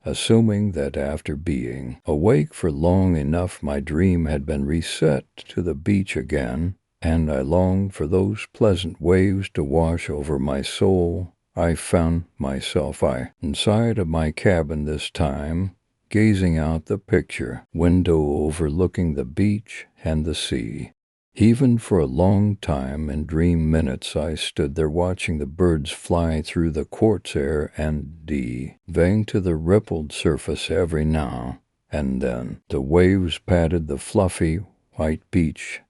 assuming that after being awake for long enough my dream had been reset to the beach again, and I longed for those pleasant waves to wash over my soul. I found myself inside of my cabin this time, gazing out the picture window overlooking the beach and the sea. Even for a long time in dream minutes I stood there watching the birds fly through the quartz air and diving to the rippled surface every now and then. The waves patted the fluffy white beach,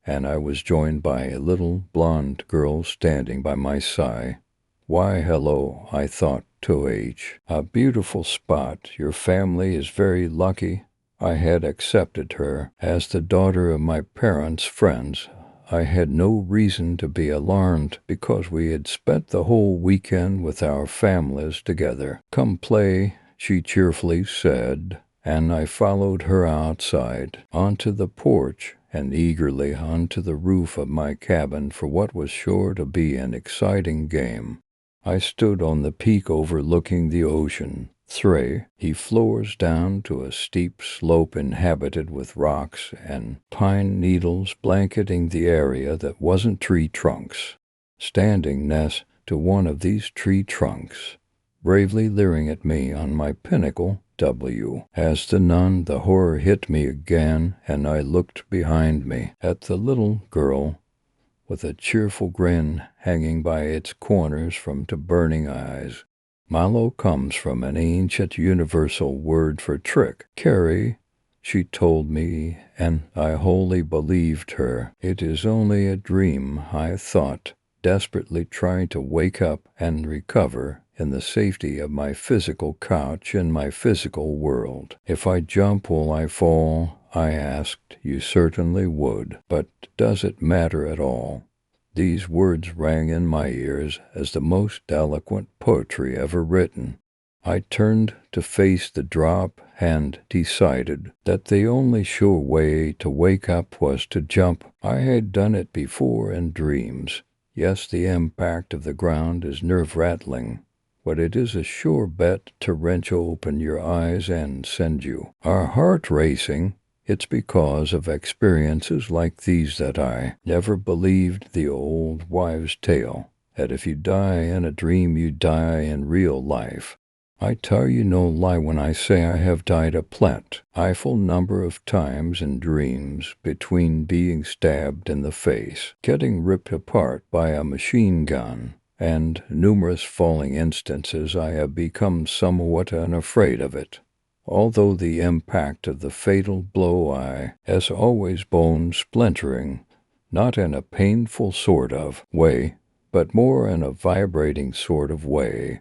and I was joined by a little blonde girl standing by my side. Why, hello, I thought to a beautiful spot. Your family is very lucky. I had accepted her as the daughter of my parents' friends. I had no reason to be alarmed because we had spent the whole weekend with our families together. Come play, she cheerfully said, and I followed her outside onto the porch and eagerly onto the roof of my cabin for what was sure to be an exciting game. I stood on the peak overlooking the ocean. He floors down to a steep slope inhabited with rocks and pine needles blanketing the area that wasn't tree trunks. Standing next to one of these tree trunks, bravely leering at me on my pinnacle, as the horror hit me again, and I looked behind me at the little girl with a cheerful grin hanging by its corners from two burning eyes. Mallow comes from an ancient universal word for trick. Carrie, she told me, and I wholly believed her. It is only a dream, I thought, desperately trying to wake up and recover in the safety of my physical couch in my physical world. If I jump, will I fall? I asked. You certainly would, but does it matter at all? These words rang in my ears as the most eloquent poetry ever written. I turned to face the drop and decided that the only sure way to wake up was to jump. I had done it before in dreams. Yes, the impact of the ground is nerve-rattling, but it is a sure bet to wrench open your eyes and send you our heart racing. It's because of experiences like these that I never believed the old wives' tale, that if you die in a dream, you die in real life. I tell you no lie when I say I have died a plentiful number of times in dreams between being stabbed in the face, getting ripped apart by a machine gun, and numerous falling instances. I have become somewhat unafraid of it, although the impact of the fatal blow has always bone splintering, not in a painful sort of way, but more in a vibrating sort of way,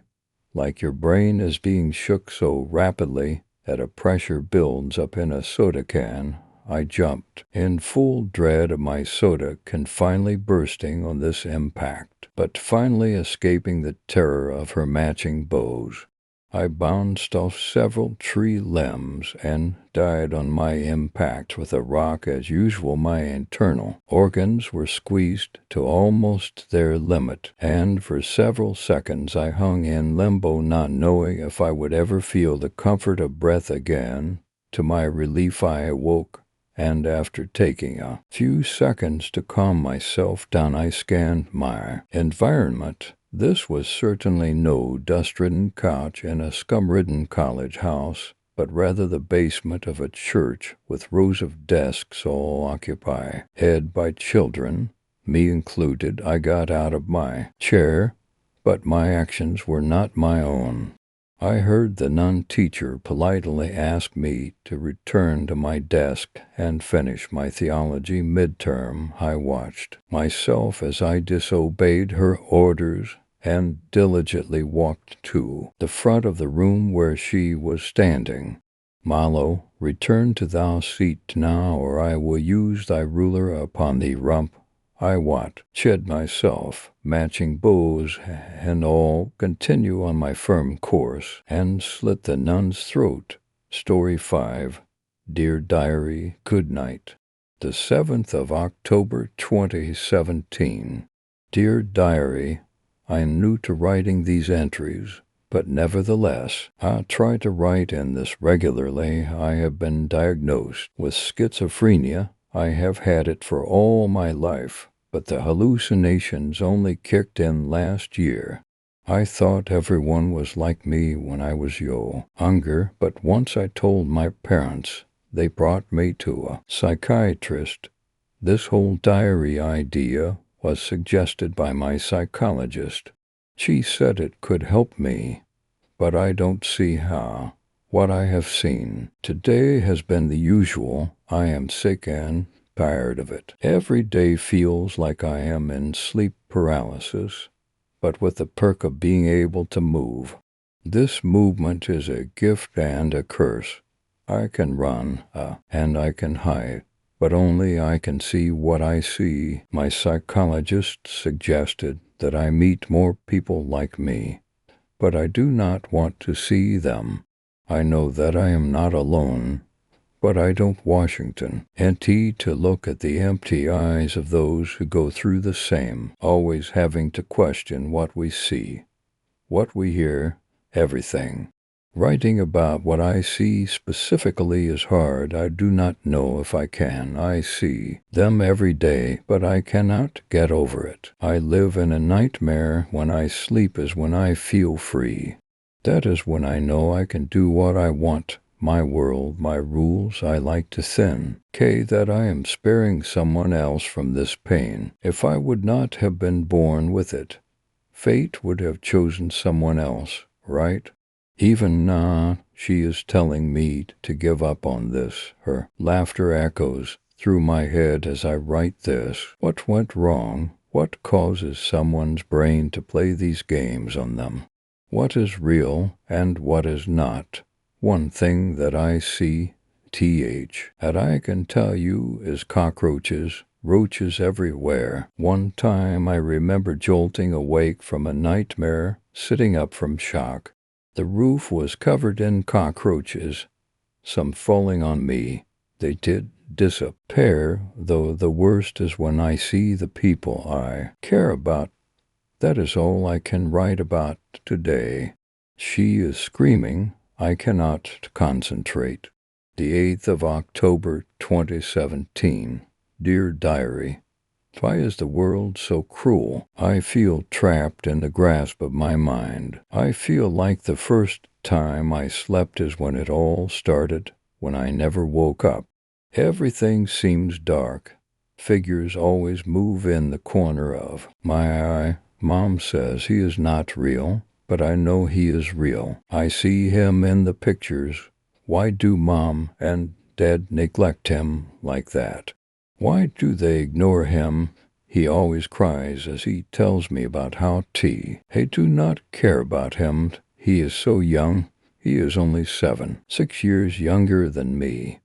like your brain is being shook so rapidly that a pressure builds up in a soda can. I jumped, in full dread of my soda can finally bursting on this impact, but finally escaping the terror of her matching bows. I bounced off several tree limbs and died on my impact with a rock. As usual, my internal organs were squeezed to almost their limit, and for several seconds I hung in limbo, not knowing if I would ever feel the comfort of breath again. To my relief, I awoke, and after taking a few seconds to calm myself down, I scanned my environment. This was certainly no dust-ridden couch in a scum-ridden college house, but rather the basement of a church with rows of desks all occupied by children, me included. I got out of my chair, but my actions were not my own. I heard the nun-teacher politely ask me to return to my desk and finish my theology midterm. I watched myself as I disobeyed her orders and diligently walked to the front of the room where she was standing. Mallow, return to thy seat now, or I will use thy ruler upon thee rump. I chid myself, matching bows and all, continue on my firm course, and slit the nun's throat. Story 5. Dear Diary, good night. The 7th of October, 2017. Dear Diary, I am new to writing these entries, but nevertheless, I try to write in this regularly. I have been diagnosed with schizophrenia. I have had it for all my life, but the hallucinations only kicked in last year. I thought everyone was like me when I was younger, but once I told my parents, they brought me to a psychiatrist. This whole diary idea was suggested by my psychologist. She said it could help me, but I don't see how. What I have seen today has been the usual. I am sick and tired of it. Every day feels like I am in sleep paralysis, but with the perk of being able to move. This movement is a gift and a curse. I can run, and I can hide, but only I can see what I see. My psychologist suggested that I meet more people like me, but I do not want to see them. I know that I am not alone, but I don't Washington NT to look at the empty eyes of those who go through the same, always having to question what we see, what we hear, everything. Writing about what I see specifically is hard. I do not know if I can. I see them every day, but I cannot get over it. I live in a nightmare. When I sleep is when I feel free. That is when I know I can do what I want. My world, my rules, I like to thin. That I am sparing someone else from this pain. If I would not have been born with it, fate would have chosen someone else, right? Even now, she is telling me to give up on this. Her laughter echoes through my head as I write this. What went wrong? What causes someone's brain to play these games on them? What is real and what is not? One thing that I see, that I can tell you, is cockroaches, roaches everywhere. One time I remember jolting awake from a nightmare, sitting up from shock. The roof was covered in cockroaches, some falling on me. They did disappear, though the worst is when I see the people I care about. That is all I can write about today. She is screaming. I cannot concentrate. The 8th of October, 2017. Dear Diary, why is the world so cruel? I feel trapped in the grasp of my mind. I feel like the first time I slept is when it all started, when I never woke up. Everything seems dark. Figures always move in the corner of my eye. Mom says he is not real, but I know he is real. I see him in the pictures. Why do Mom and Dad neglect him like that? Why do they ignore him? He always cries as he tells me about how they do not care about him. He is so young. He is only 6 years younger than me.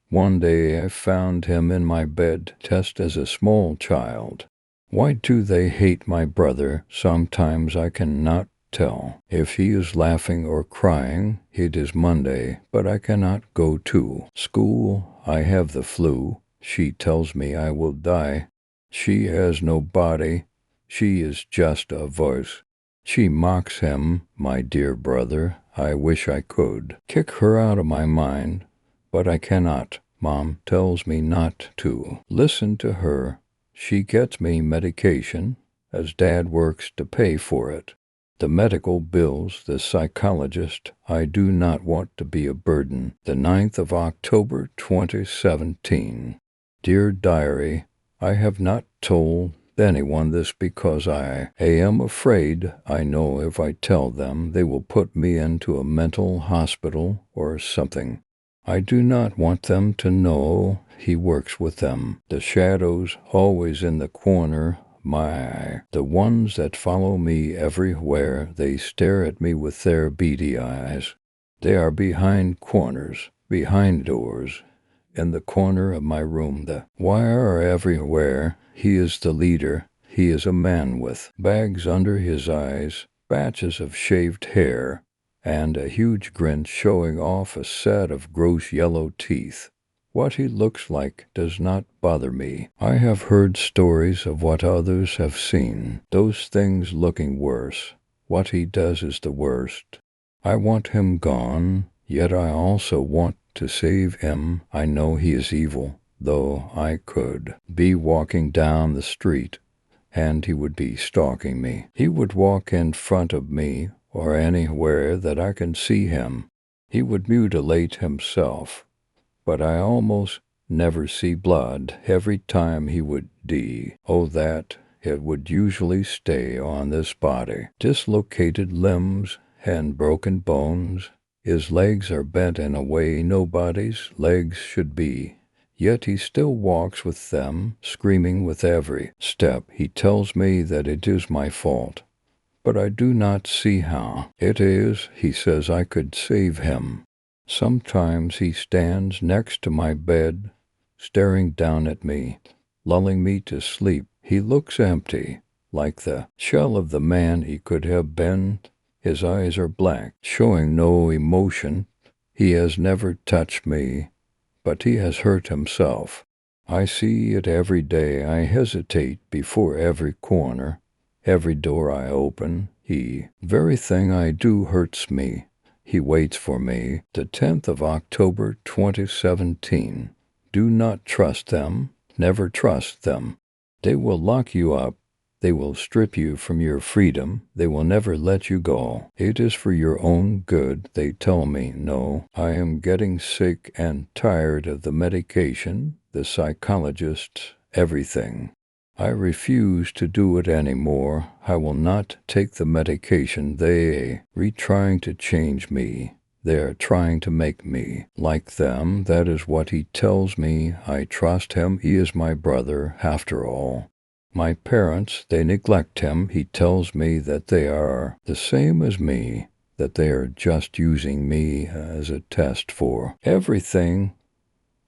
One day I found him in my bed, just as a small child. Why do they hate my brother? Sometimes I cannot tell if he is laughing or crying. It is Monday, but I cannot go to school. I have the flu. She tells me I will die. She has no body. She is just a voice. She mocks him, my dear brother. I wish I could kick her out of my mind, but I cannot. Mom tells me not to listen to her. She gets me medication, as Dad works to pay for it. The medical bills, the psychologist. I do not want to be a burden. The 9th of October, 2017. Dear Diary, I have not told anyone this because I am afraid. I know if I tell them, they will put me into a mental hospital or something. I do not want them to know he works with them. The shadows always in the corner, the ones that follow me everywhere. They stare at me with their beady eyes. They are behind corners, behind doors, in the corner of my room. The wire are everywhere. He is the leader. He is a man with bags under his eyes, patches of shaved hair, and a huge grin showing off a set of gross yellow teeth. What he looks like does not bother me. I have heard stories of what others have seen, those things looking worse. What he does is the worst. I want him gone, yet I also want to save him. I know he is evil, though I could be walking down the street, and he would be stalking me. He would walk in front of me, or anywhere that I can see him. He would mutilate himself, but I almost never see blood. Every time he would that it would usually stay on this body. Dislocated limbs and broken bones. His legs are bent in a way nobody's legs should be. Yet he still walks with them, screaming with every step. He tells me that it is my fault, but I do not see how. It is, he says I could save him. Sometimes he stands next to my bed, staring down at me, lulling me to sleep. He looks empty, like the shell of the man he could have been. His eyes are black, showing no emotion. He has never touched me, but he has hurt himself. I see it every day. I hesitate before every corner, every door I open. Very thing I do hurts me. He waits for me. The 10th of October, 2017. Do not trust them. Never trust them. They will lock you up. They will strip you from your freedom. They will never let you go. It is for your own good, they tell me. No, I am getting sick and tired of the medication, the psychologists, everything. I refuse to do it anymore. I will not take the medication. They are trying to change me. They are trying to make me like them. That is what he tells me. I trust him. He is my brother, after all. My parents, they neglect him. He tells me that they are the same as me, that they are just using me as a test for everything.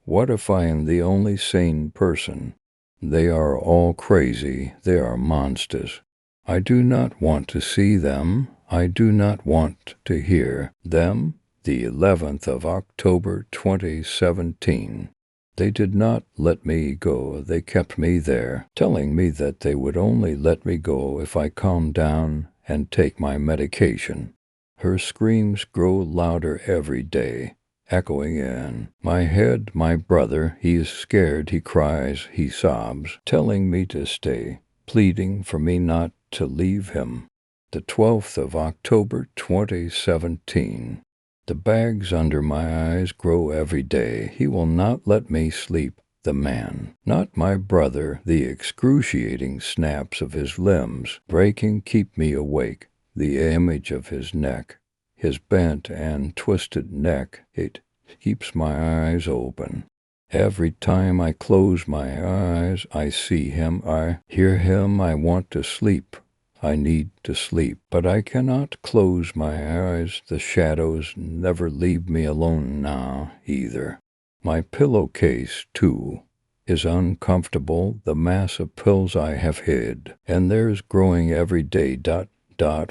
What if I am the only sane person? They are all crazy. They are monsters. I do not want to see them. I do not want to hear them. The 11th of October, 2017. They did not let me go. They kept me there, telling me that they would only let me go if I calm down and take my medication. Her screams grow louder every day, echoing in my head. My brother, he is scared, he cries, he sobs, telling me to stay, pleading for me not to leave him. The 12th of October, 2017. The bags under my eyes grow every day. He will not let me sleep. The man, not my brother. The excruciating snaps of his limbs, breaking, keep me awake. The image of his neck, his bent and twisted neck, it keeps my eyes open. Every time I close my eyes, I see him, I hear him. I want to sleep. I need to sleep, but I cannot close my eyes. The shadows never leave me alone now, either. My pillowcase, too, is uncomfortable. The mass of pills I have hid, and there's growing every day.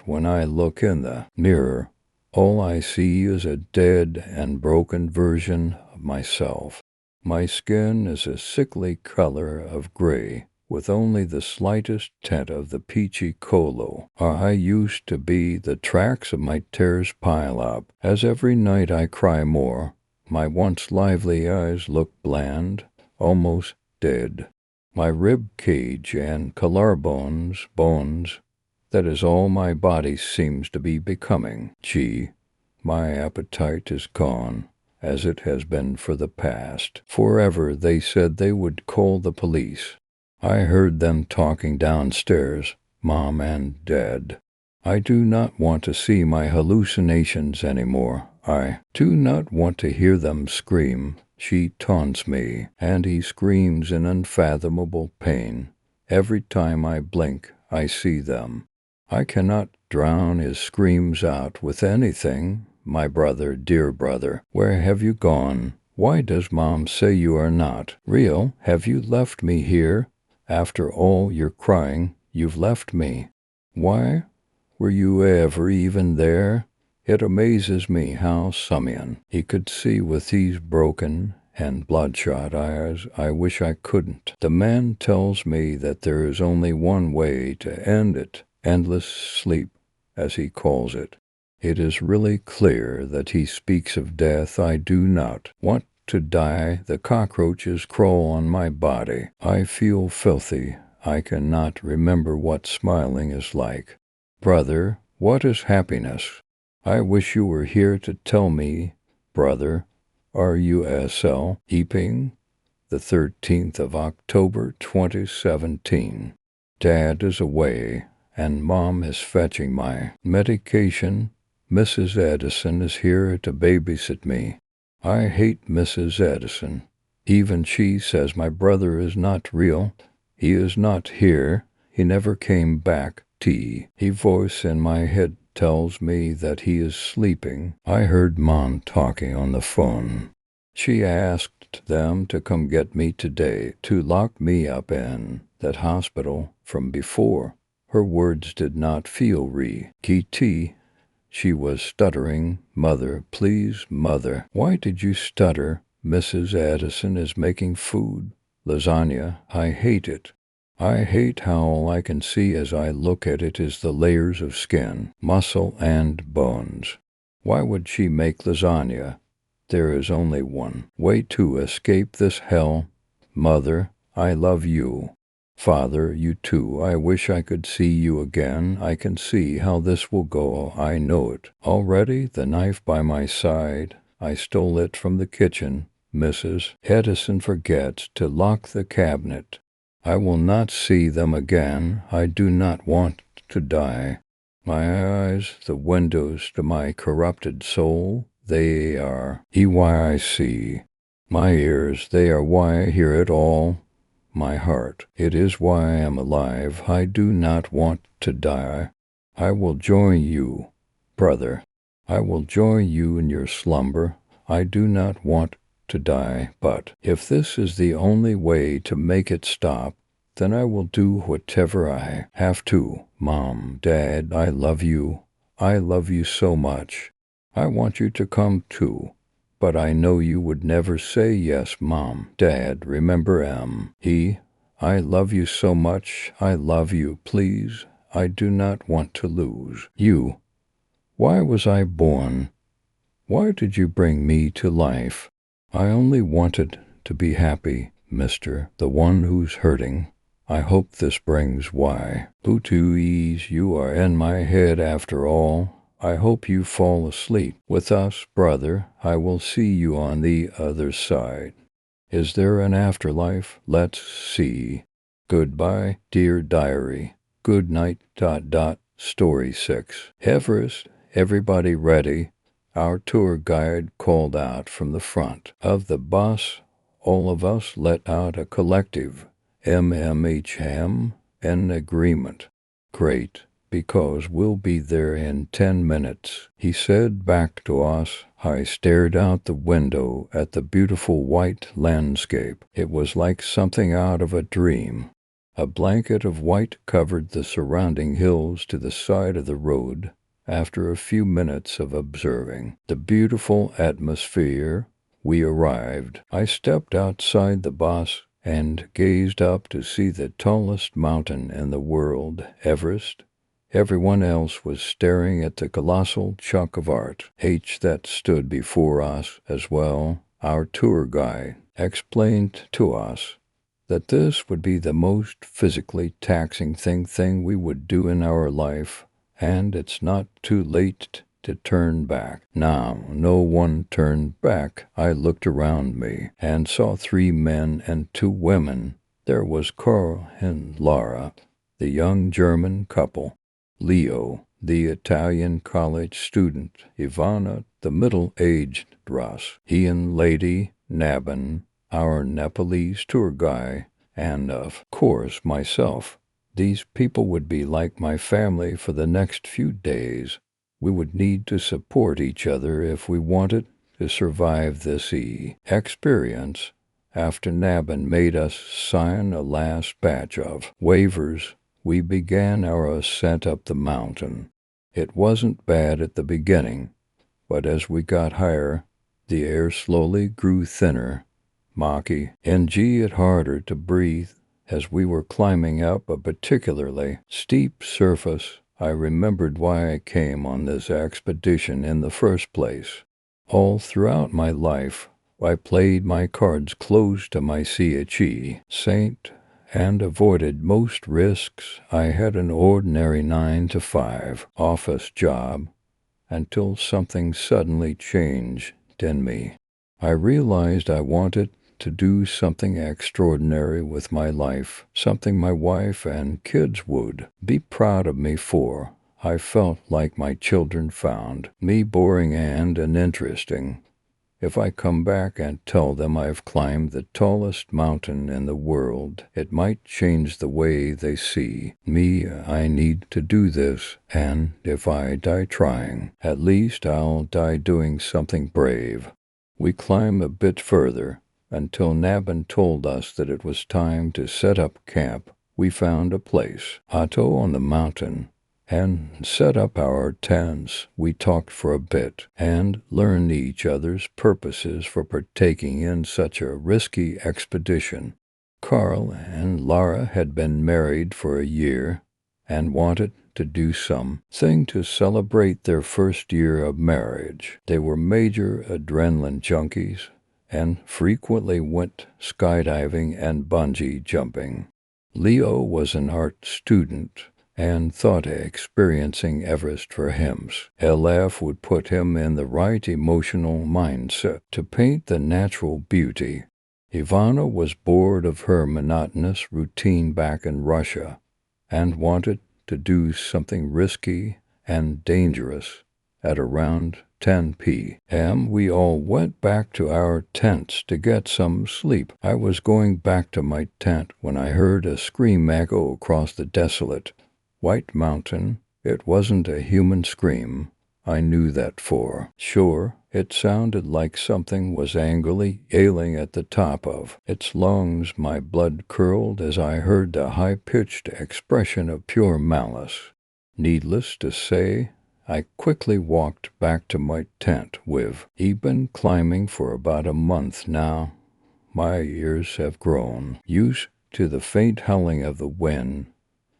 When I look in the mirror, all I see is a dead and broken version of myself. My skin is a sickly color of gray, with only the slightest tint of the peachy color. I used to be. The tracks of my tears pile up, as every night I cry more. My once lively eyes look bland, almost dead. My rib cage and collarbones, that is all my body seems to be becoming. My appetite is gone, as it has been for the past. Forever. They said they would call the police. I heard them talking downstairs, Mom and Dad. I do not want to see my hallucinations anymore. I do not want to hear them scream. She taunts me, and he screams in unfathomable pain. Every time I blink, I see them. I cannot drown his screams out with anything. My brother, dear brother, where have you gone? Why does Mom say you are not real? Have you left me here? After all your crying, you've left me. Why were you ever even there? It amazes me how Simeon, he could see with these broken and bloodshot eyes. I wish I couldn't. The man tells me that there is only one way to end it, endless sleep, as he calls it. It is really clear that he speaks of death. I do not want to die. The cockroaches crawl on my body. I feel filthy. I cannot remember what smiling is like. Brother, what is happiness? I wish you were here to tell me, brother. RUSL, Epping, the 13th of October, 2017. Dad is away, and Mom is fetching my medication. Mrs. Edison is here to babysit me. I hate Mrs. Edison. Even she says my brother is not real. He is not here. He never came back. A voice in my head tells me that he is sleeping. I heard Mom talking on the phone. She asked them to come get me today, to lock me up in that hospital from before. Her words did not feel Kitty. She was stuttering. Mother, please, Mother. Why did you stutter? Mrs. Addison is making food. Lasagna. I hate it. I hate how all I can see as I look at it is the layers of skin, muscle, and bones. Why would she make lasagna? There is only one way to escape this hell. Mother, I love you. Father, you too. I wish I could see you again. I can see how this will go. I know it. Already, the knife by my side. I stole it from the kitchen. Mrs. Edison forgets to lock the cabinet. I will not see them again. I do not want to die. My eyes, the windows to my corrupted soul, they are why I see. My ears, they are why I hear it all. My heart, it is why I am alive. I do not want to die. I will join you, brother. I will join you in your slumber. I do not want to die, but if this is the only way to make it stop, then I will do whatever I have to. Mom, Dad, I love you. I love you so much. I want you to come too. But I know you would never say yes, Mom. Dad, remember I love you so much. I love you, please. I do not want to lose you. Why was I born? Why did you bring me to life? I only wanted to be happy, mister, the one who's hurting. I hope this brings why. Bootues, you are in my head after all. I hope you fall asleep with us, brother. I will see you on the other side. Is there an afterlife? Let's see. Goodbye, dear diary. Good night, ... Story 6. Everest, everybody ready? Our tour guide called out from the front of the bus. All of us let out a collective MMHM, an agreement. Great, because we'll be there in 10 minutes, he said back to us. I stared out the window at the beautiful white landscape. It was like something out of a dream. A blanket of white covered the surrounding hills to the side of the road. After a few minutes of observing the beautiful atmosphere, we arrived. I stepped outside the bus and gazed up to see the tallest mountain in the world, Everest. Everyone else was staring at the colossal chunk of art that stood before us as well. Our tour guide explained to us that this would be the most physically taxing thing we would do in our life, and it's not too late to turn back. Now, no one turned back. I looked around me and saw 3 men and 2 women. There was Carl and Laura, the young German couple, Leo, the Italian college student, Ivana, the middle-aged Russ, he and Lady Nabin, our Nepalese tour guy, and, of course, myself. These people would be like my family for the next few days. We would need to support each other if we wanted to survive this experience. After Nabin made us sign a last batch of waivers, we began our ascent up the mountain. It wasn't bad at the beginning, but as we got higher, the air slowly grew thinner. Maki, NG it harder to breathe as we were climbing up a particularly steep surface. I remembered why I came on this expedition in the first place. All throughout my life, I played my cards close to my saint and avoided most risks. I had an ordinary 9-to-5 office job until something suddenly changed in me. I realized I wanted to do something extraordinary with my life, something my wife and kids would be proud of me for. I felt like my children found me boring and uninteresting. If I come back and tell them I've climbed the tallest mountain in the world, it might change the way they see me. I need to do this, and if I die trying, at least I'll die doing something brave. We climb a bit further, until Nabin told us that it was time to set up camp. We found a place, Otto on the mountain, and set up our tents. We talked for a bit and learned each other's purposes for partaking in such a risky expedition. Carl and Lara had been married for a year and wanted to do something to celebrate their first year of marriage. They were major adrenaline junkies and frequently went skydiving and bungee jumping. Leo was an art student and thought experiencing Everest for him. LF would put him in the right emotional mindset to paint the natural beauty. Ivana was bored of her monotonous routine back in Russia and wanted to do something risky and dangerous. At around 10 p.m., we all went back to our tents to get some sleep. I was going back to my tent when I heard a scream echo across the desolate White Mountain. It wasn't a human scream. I knew that for sure. It sounded like something was angrily yelling at the top of its lungs. My blood curled as I heard the high-pitched expression of pure malice. Needless to say, I quickly walked back to my tent. We've been climbing for about a month now. My ears have grown used to the faint howling of the wind.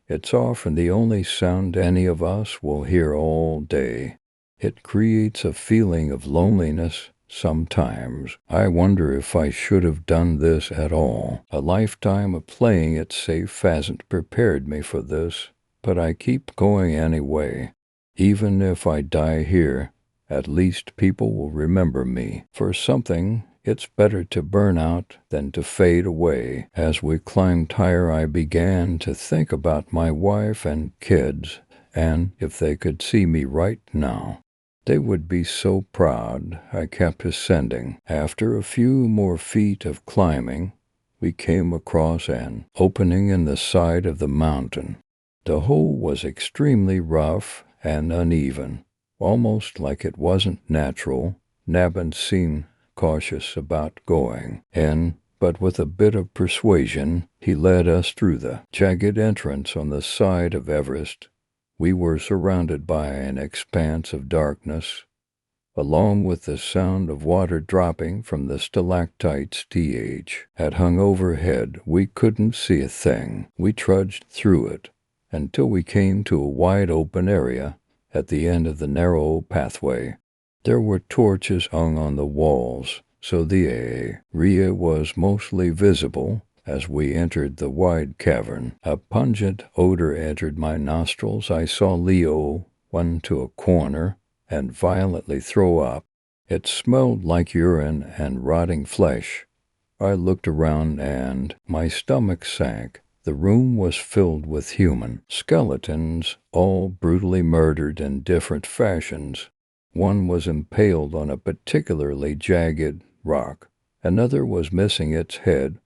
It's often the only sound any of us will hear all day. It creates a feeling of loneliness. Sometimes I wonder if I should have done this at all. A lifetime of playing it safe hasn't prepared me for this, but I keep going anyway. Even if I die here, at least people will remember me for something. It's better to burn out than to fade away. As we climbed higher, I began to think about my wife and kids, and if they could see me right now, they would be so proud. I kept ascending. After a few more feet of climbing, we came across an opening in the side of the mountain. The hole was extremely rough and uneven, almost like it wasn't natural. Nabin seemed cautious about going in, but with a bit of persuasion, he led us through the jagged entrance on the side of Everest. We were surrounded by an expanse of darkness, along with the sound of water dropping from the stalactites had hung overhead. We couldn't see a thing. We trudged through it until we came to a wide open area at the end of the narrow pathway. There were torches hung on the walls, so the area was mostly visible. As we entered the wide cavern, a pungent odor entered my nostrils. I saw Leo run to a corner and violently throw up. It smelled like urine and rotting flesh. I looked around and my stomach sank. The room was filled with human skeletons, all brutally murdered in different fashions. One was impaled on a particularly jagged rock. Another was missing its head.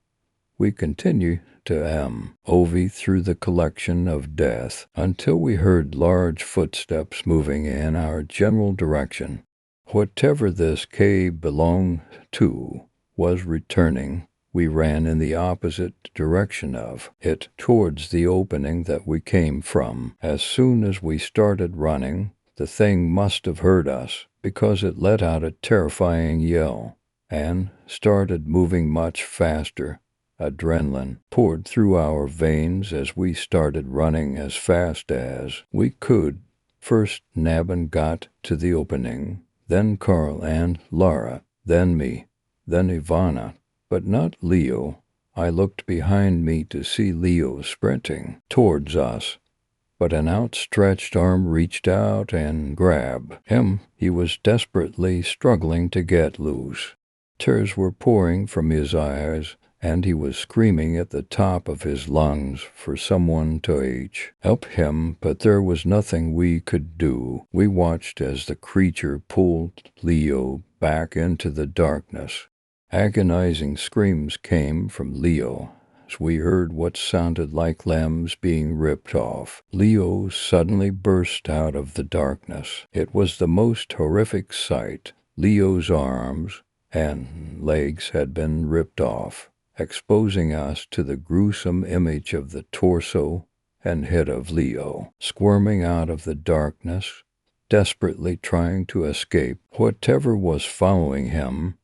We continued to move through the collection of death until we heard large footsteps moving in our general direction. Whatever this cave belonged to was returning. We ran in the opposite direction of it, towards the opening that we came from. As soon as we started running, the thing must have heard us, because it let out a terrifying yell and started moving much faster. Adrenaline poured through our veins as we started running as fast as we could. First, Nabin got to the opening, then Carl and Lara, then me, then Ivana, but not Leo. I looked behind me to see Leo sprinting towards us, but an outstretched arm reached out and grabbed him. He was desperately struggling to get loose. Tears were pouring from his eyes, and he was screaming at the top of his lungs for someone to help him, but there was nothing we could do. We watched as the creature pulled Leo back into the darkness. Agonizing screams came from Leo as we heard what sounded like limbs being ripped off. Leo suddenly burst out of the darkness. It was the most horrific sight. Leo's arms and legs had been ripped off, exposing us to the gruesome image of the torso and head of Leo, squirming out of the darkness, desperately trying to escape whatever was following him.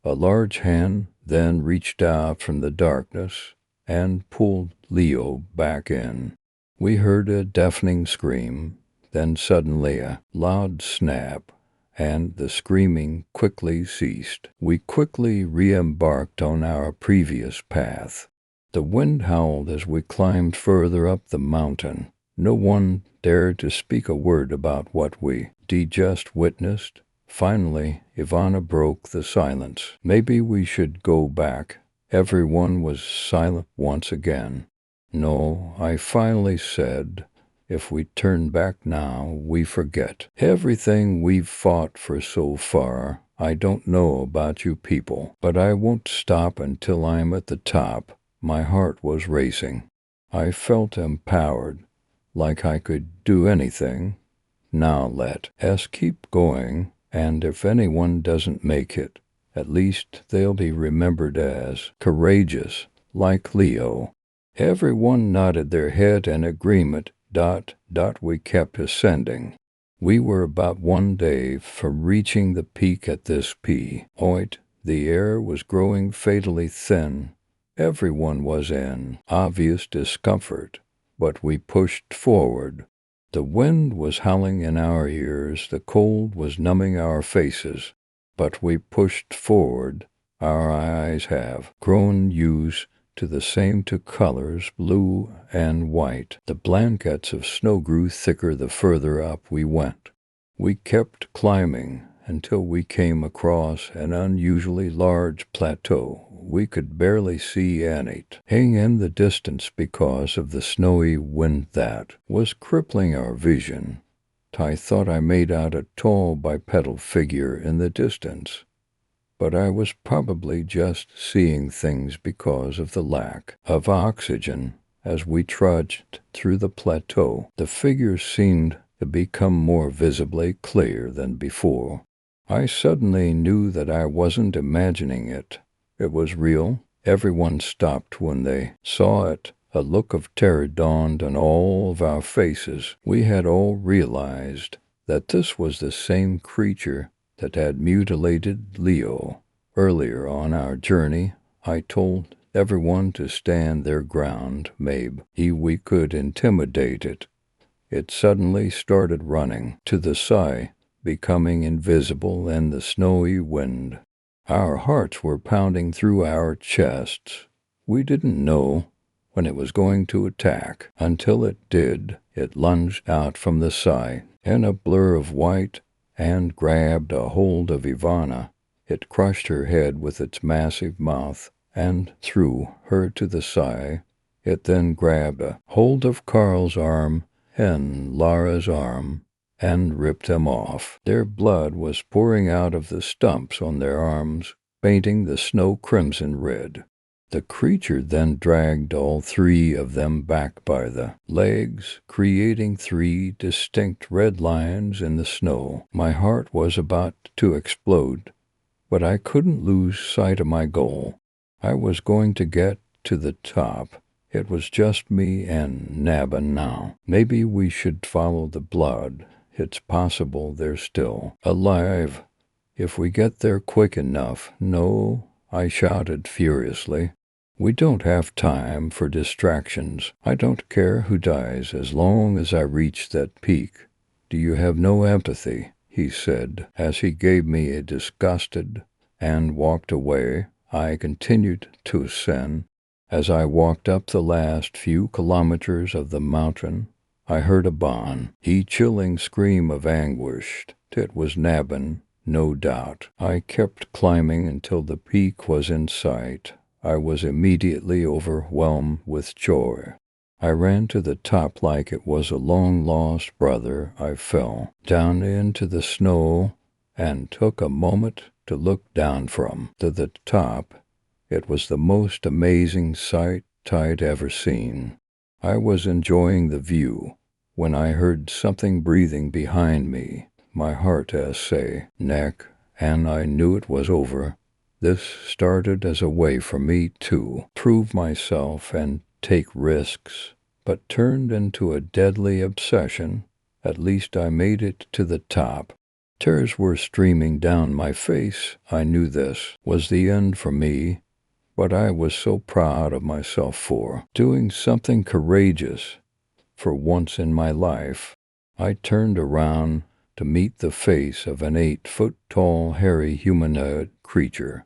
A large hand then reached out from the darkness and pulled Leo back in. We heard a deafening scream, then suddenly a loud snap, and the screaming quickly ceased. We quickly re-embarked on our previous path. The wind howled as we climbed further up the mountain. No one dared to speak a word about what we just witnessed. Finally, Ivana broke the silence. Maybe we should go back. Everyone was silent once again. No, I finally said, if we turn back now, we forget everything we've fought for so far. I don't know about you people, but I won't stop until I'm at the top. My heart was racing. I felt empowered, like I could do anything. Now let us keep going, and if anyone doesn't make it, at least they'll be remembered as courageous, like Leo. Everyone nodded their head in agreement. We kept ascending. We were about 1 day from reaching the peak at this point. The air was growing fatally thin. Everyone was in obvious discomfort, but we pushed forward. The wind was howling in our ears, the cold was numbing our faces, but we pushed forward. Our eyes have grown used to the same two colors, blue and white. The blankets of snow grew thicker the further up we went. We kept climbing until we came across an unusually large plateau. We could barely see anything in the distance because of the snowy wind that was crippling our vision. I thought I made out a tall bipedal figure in the distance, but I was probably just seeing things because of the lack of oxygen. As we trudged through the plateau, the figure seemed to become more visibly clear than before. I suddenly knew that I wasn't imagining it. It was real. Everyone stopped when they saw it. A look of terror dawned on all of our faces. We had all realized that this was the same creature that had mutilated Leo. Earlier on our journey, I told everyone to stand their ground. Maybe we could intimidate it. It suddenly started running to the side, becoming invisible in the snowy wind. Our hearts were pounding through our chests. We didn't know when it was going to attack. Until it did, it lunged out from the side in a blur of white and grabbed a hold of Ivana. It crushed her head with its massive mouth and threw her to the side. It then grabbed a hold of Carl's arm and Lara's arm and ripped them off. Their blood was pouring out of the stumps on their arms, painting the snow crimson red. The creature then dragged all 3 of them back by the legs, creating 3 distinct red lines in the snow. My heart was about to explode, but I couldn't lose sight of my goal. I was going to get to the top. It was just me and Nabin now. Maybe we should follow the blood. It's possible they're still alive. If we get there quick enough. No, I shouted furiously. We don't have time for distractions. I don't care who dies as long as I reach that peak. Do you have no empathy? He said, as he gave me a disgusted and walked away. I continued to ascend. As I walked up the last few kilometers of the mountain, I heard a chilling scream of anguish. It was Nabin, no doubt. I kept climbing until the peak was in sight. I was immediately overwhelmed with joy. I ran to the top like it was a long-lost brother. I fell down into the snow and took a moment to look down from the top. It was the most amazing sight I'd ever seen. I was enjoying the view when I heard something breathing behind me. My heart neck, and I knew it was over. This started as a way for me to prove myself and take risks, but turned into a deadly obsession. At least I made it to the top. Tears were streaming down my face. I knew this was the end for me, but I was so proud of myself for doing something courageous. For once in my life, I turned around to meet the face of an 8-foot-tall, hairy humanoid creature,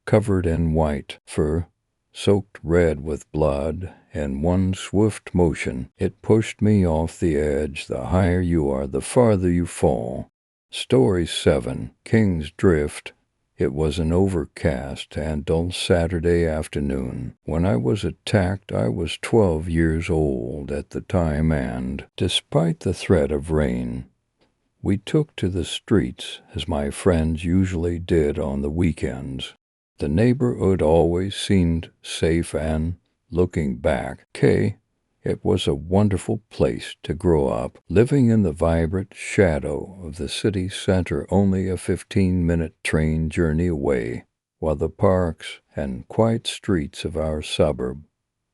covered in white fur, soaked red with blood. In one swift motion, it pushed me off the edge. The higher you are, the farther you fall. Story 7, King's Drift. It was an overcast and dull Saturday afternoon when I was attacked. I was 12 years old at the time, and despite the threat of rain, we took to the streets as my friends usually did on the weekends. The neighborhood always seemed safe, and looking back, it was a wonderful place to grow up, living in the vibrant shadow of the city center, only a 15-minute train journey away, while the parks and quiet streets of our suburb,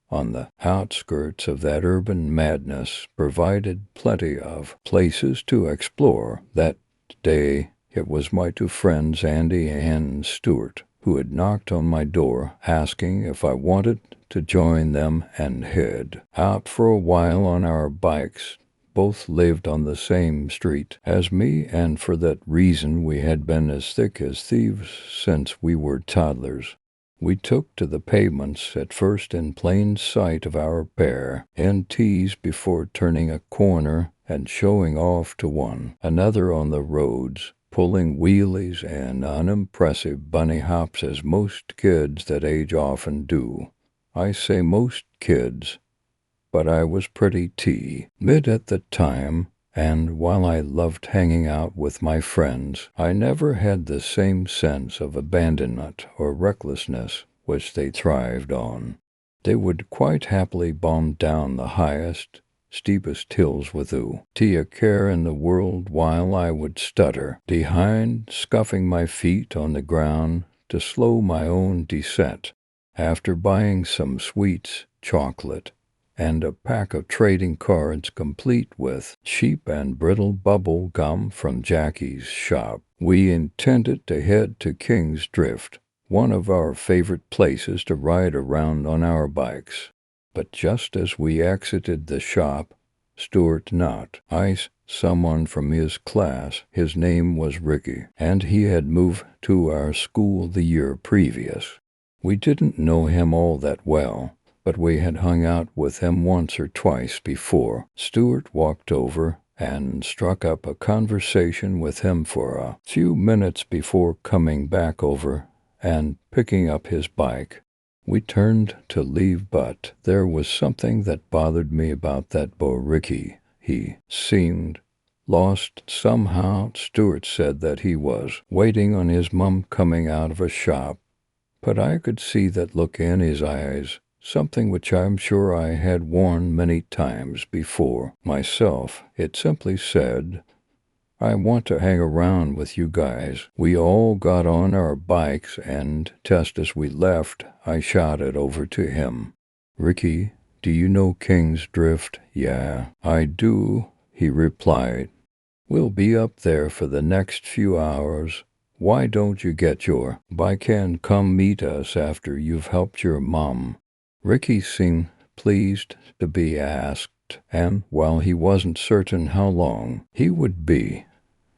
on the outskirts of that urban madness, provided plenty of places to explore. That day, it was my two friends, Andy and Stuart, who had knocked on my door, asking if I wanted to join them and head out for a while on our bikes. Both lived on the same street as me, and for that reason we had been as thick as thieves since we were toddlers. We took to the pavements, at first in plain sight of our pair, and teased before turning a corner and showing off to one another on the roads, pulling wheelies and unimpressive bunny hops as most kids that age often do. I say most kids, but I was pretty mid at the time, and while I loved hanging out with my friends, I never had the same sense of abandonment or recklessness which they thrived on. They would quite happily bomb down the highest, steepest hills without a care in the world, while I would stutter behind, scuffing my feet on the ground to slow my own descent. After buying some sweets, chocolate, and a pack of trading cards complete with cheap and brittle bubble gum from Jackie's shop, we intended to head to King's Drift, one of our favorite places to ride around on our bikes. But just as we exited the shop, Stuart someone from his class. His name was Ricky, and he had moved to our school the year previous. We didn't know him all that well, but we had hung out with him once or twice before. Stuart walked over and struck up a conversation with him for a few minutes before coming back over and picking up his bike. We turned to leave, but there was something that bothered me about that boy Ricky. He seemed lost somehow. Stuart said that he was waiting on his mom coming out of a shop, but I could see that look in his eyes, something which I'm sure I had worn many times before myself. It simply said, "I want to hang around with you guys." We all got on our bikes, and just as we left, I shouted over to him, "Ricky, do you know King's Drift?" "Yeah, I do," he replied. "We'll be up there for the next few hours. Why don't you get your bike and come meet us after you've helped your mom?" Ricky seemed pleased to be asked, and while he wasn't certain how long he would be,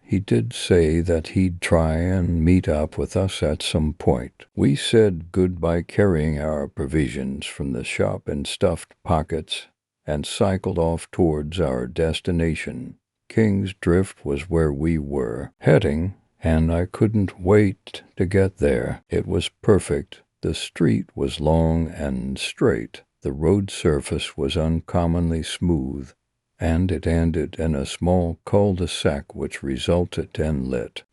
he did say that he'd try and meet up with us at some point. We said goodbye carrying our provisions from the shop in stuffed pockets and cycled off towards our destination. King's Drift was where we were heading, and I couldn't wait to get there. It was perfect. The street was long and straight. The road surface was uncommonly smooth, and it ended in a small cul-de-sac which resulted in lit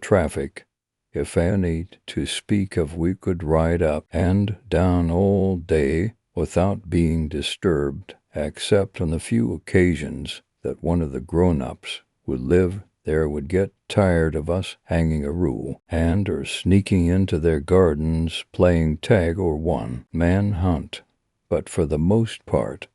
traffic, if any to speak of. We could ride up and down all day without being disturbed, except on the few occasions that one of the grown-ups who lived there would get tired of us hanging a rule and or sneaking into their gardens playing tag or one-man hunt. But for the most part,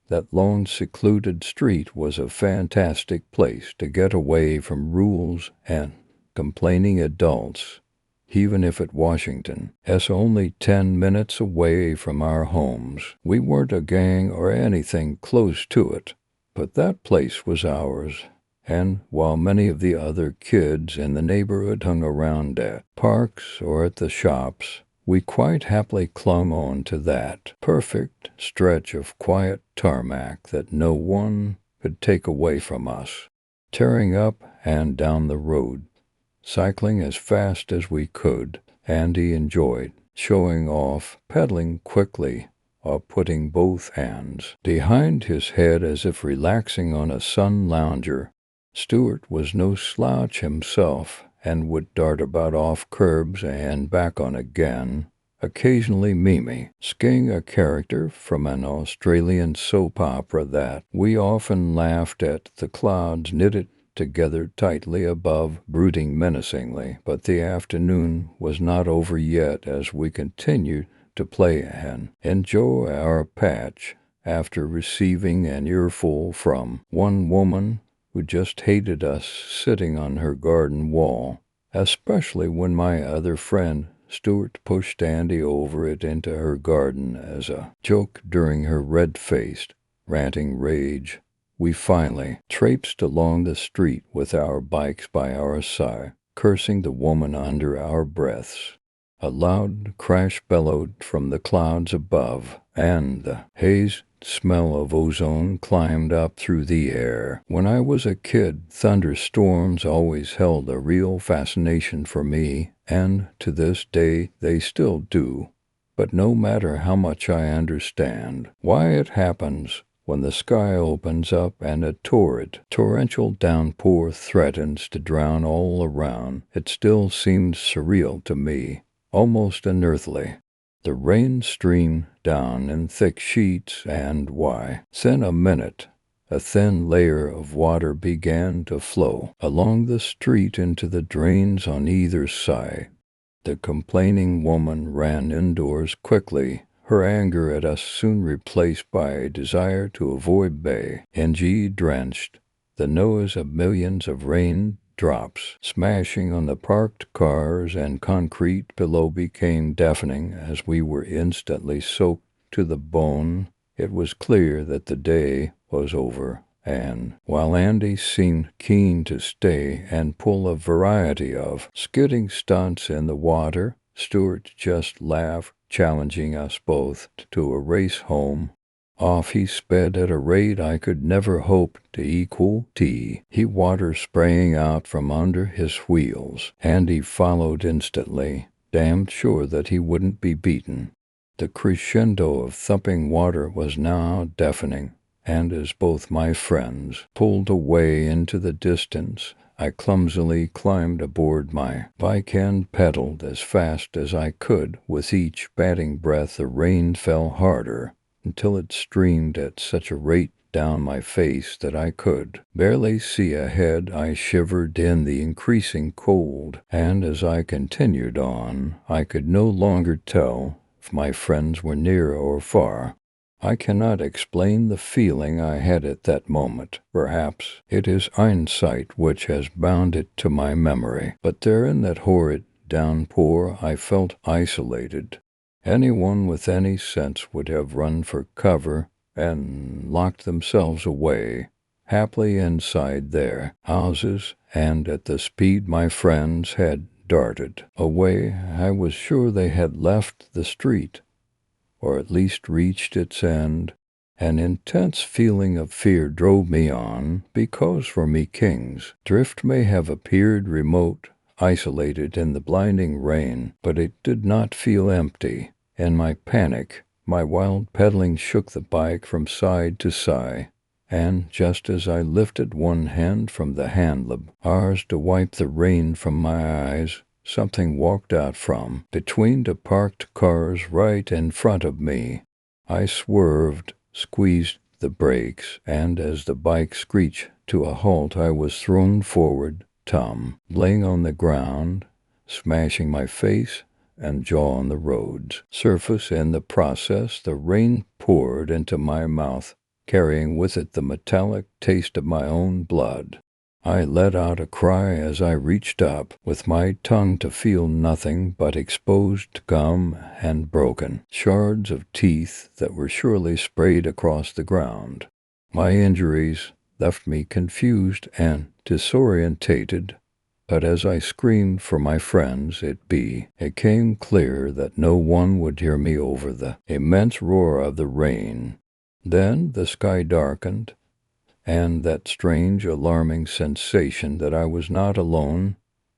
that lone secluded street was a fantastic place to get away from rules and complaining adults, even if at Washington, as only 10 minutes away from our homes. We weren't a gang or anything close to it, but that place was ours. And while many of the other kids in the neighborhood hung around at parks or at the shops, we quite happily clung on to that perfect stretch of quiet tarmac that no one could take away from us, tearing up and down the road, cycling as fast as we could. Andy enjoyed showing off, pedaling quickly, or putting both hands behind his head as if relaxing on a sun lounger. Stuart was no slouch himself, and would dart about off curbs and back on again, occasionally Mimi, skiing a character from an Australian soap opera that we often laughed at. The clouds knitted together tightly above, brooding menacingly, but the afternoon was not over yet as we continued to play and enjoy our patch after receiving an earful from one woman who just hated us sitting on her garden wall, especially when my other friend Stuart pushed Andy over it into her garden as a joke during her red-faced, ranting rage. We finally traipsed along the street with our bikes by our side, cursing the woman under our breaths. A loud crash bellowed from the clouds above, and the haze smell of ozone climbed up through the air. When I was a kid, thunderstorms always held a real fascination for me, and to this day they still do. But no matter how much I understand why it happens, when the sky opens up and a torrential downpour threatens to drown all around, it still seems surreal to me, almost unearthly. The rain streamed down in thick sheets, and then a minute, a thin layer of water began to flow along the street into the drains on either side. The complaining woman ran indoors quickly, her anger at us soon replaced by a desire to avoid drenched. The noise of millions of raindrops smashing on the parked cars and concrete below became deafening as we were instantly soaked to the bone. It was clear that the day was over, and while Andy seemed keen to stay and pull a variety of skidding stunts in the water, Stuart just laughed, challenging us both to a race home. Off he sped at a rate I could never hope to equal. He water spraying out from under his wheels, and he followed instantly, damned sure that he wouldn't be beaten. The crescendo of thumping water was now deafening, and as both my friends pulled away into the distance, I clumsily climbed aboard my bike and pedaled as fast as I could. With each batting breath the rain fell harder, until it streamed at such a rate down my face that I could barely see ahead. I shivered in the increasing cold, and as I continued on, I could no longer tell if my friends were near or far. I cannot explain the feeling I had at that moment. Perhaps it is hindsight which has bound it to my memory. But there in that horrid downpour I felt isolated. Anyone with any sense would have run for cover and locked themselves away, happily inside their houses, and at the speed my friends had darted away, I was sure they had left the street, or at least reached its end. An intense feeling of fear drove me on, because for me King's Drift may have appeared remote, isolated in the blinding rain, but it did not feel empty. In my panic, my wild pedaling shook the bike from side to side, and just as I lifted one hand from the handlebars to wipe the rain from my eyes, something walked out from between the parked cars right in front of me. I swerved, squeezed the brakes, and as the bike screeched to a halt, I was thrown forward, tumbling on the ground, smashing my face and jaw on the road's surface. In the process, the rain poured into my mouth, carrying with it the metallic taste of my own blood. I let out a cry as I reached up, with my tongue to feel nothing but exposed gum and broken shards of teeth that were surely sprayed across the ground. My injuries left me confused and disorientated, but as I screamed for my friends, it became clear that no one would hear me over the immense roar of the rain. Then the sky darkened, and that strange, alarming sensation that I was not alone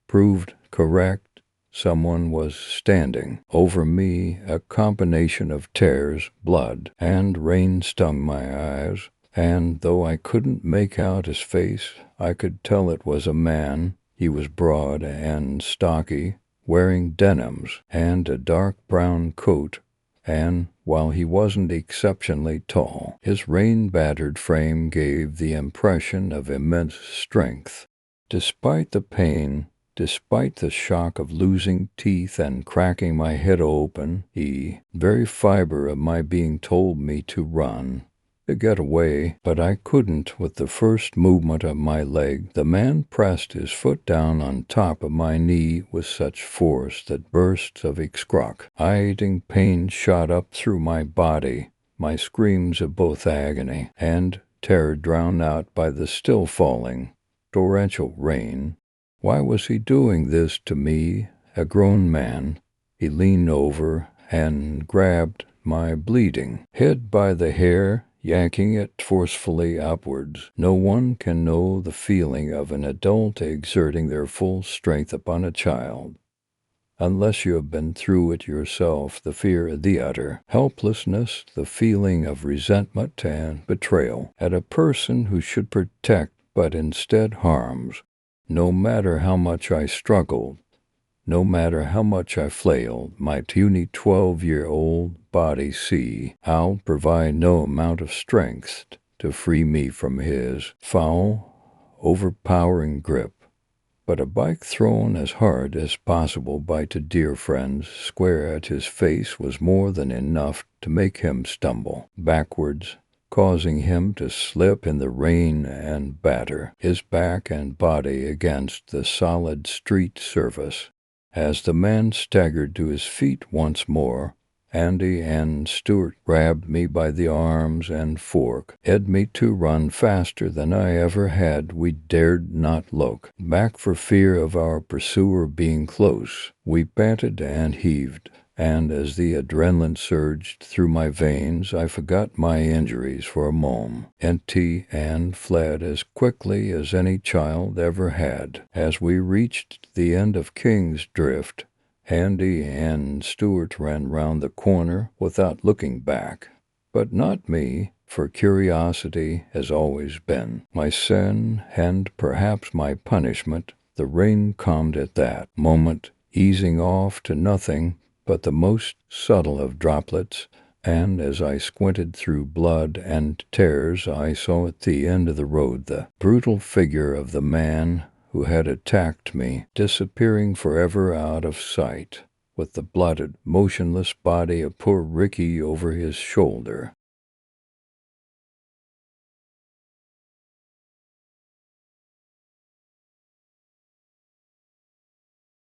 proved correct. Someone was standing over me. A combination of tears, blood, and rain stung my eyes, and though I couldn't make out his face, I could tell it was a man. He was broad and stocky, wearing denims and a dark brown coat, and while he wasn't exceptionally tall, his rain-battered frame gave the impression of immense strength. Despite the pain, despite the shock of losing teeth and cracking my head open, the very fiber of my being told me to run, to get away, but I couldn't. With the first movement of my leg, the man pressed his foot down on top of my knee with such force that bursts of excruciating pain shot up through my body, my screams of both agony and terror drowned out by the still falling, torrential rain. Why was he doing this to me, a grown man? He leaned over and grabbed my bleeding head by the hair, yanking it forcefully upwards. No one can know the feeling of an adult exerting their full strength upon a child, unless you have been through it yourself. The fear, the utter helplessness, the feeling of resentment and betrayal at a person who should protect but instead harms. No matter how much I struggled, no matter how much I flailed, my puny 12-year-old body I'll provide no amount of strength to free me from his foul, overpowering grip. But a bike thrown as hard as possible by two dear friends square at his face was more than enough to make him stumble backwards, causing him to slip in the rain and batter his back and body against the solid street surface. As the man staggered to his feet once more, Andy and Stuart grabbed me by the arms and forced me to run faster than I ever had. We dared not look back for fear of our pursuer being close. We panted and heaved, and as the adrenaline surged through my veins, I forgot my injuries for a moment, and fled as quickly as any child ever had. As we reached the end of King's Drift, Andy and Stuart ran round the corner without looking back. But not me, for curiosity has always been my sin and perhaps my punishment. The rain calmed at that moment, easing off to nothing but the most subtle of droplets, and as I squinted through blood and tears, I saw at the end of the road the brutal figure of the man who had attacked me, disappearing forever out of sight, with the bloated, motionless body of poor Ricky over his shoulder.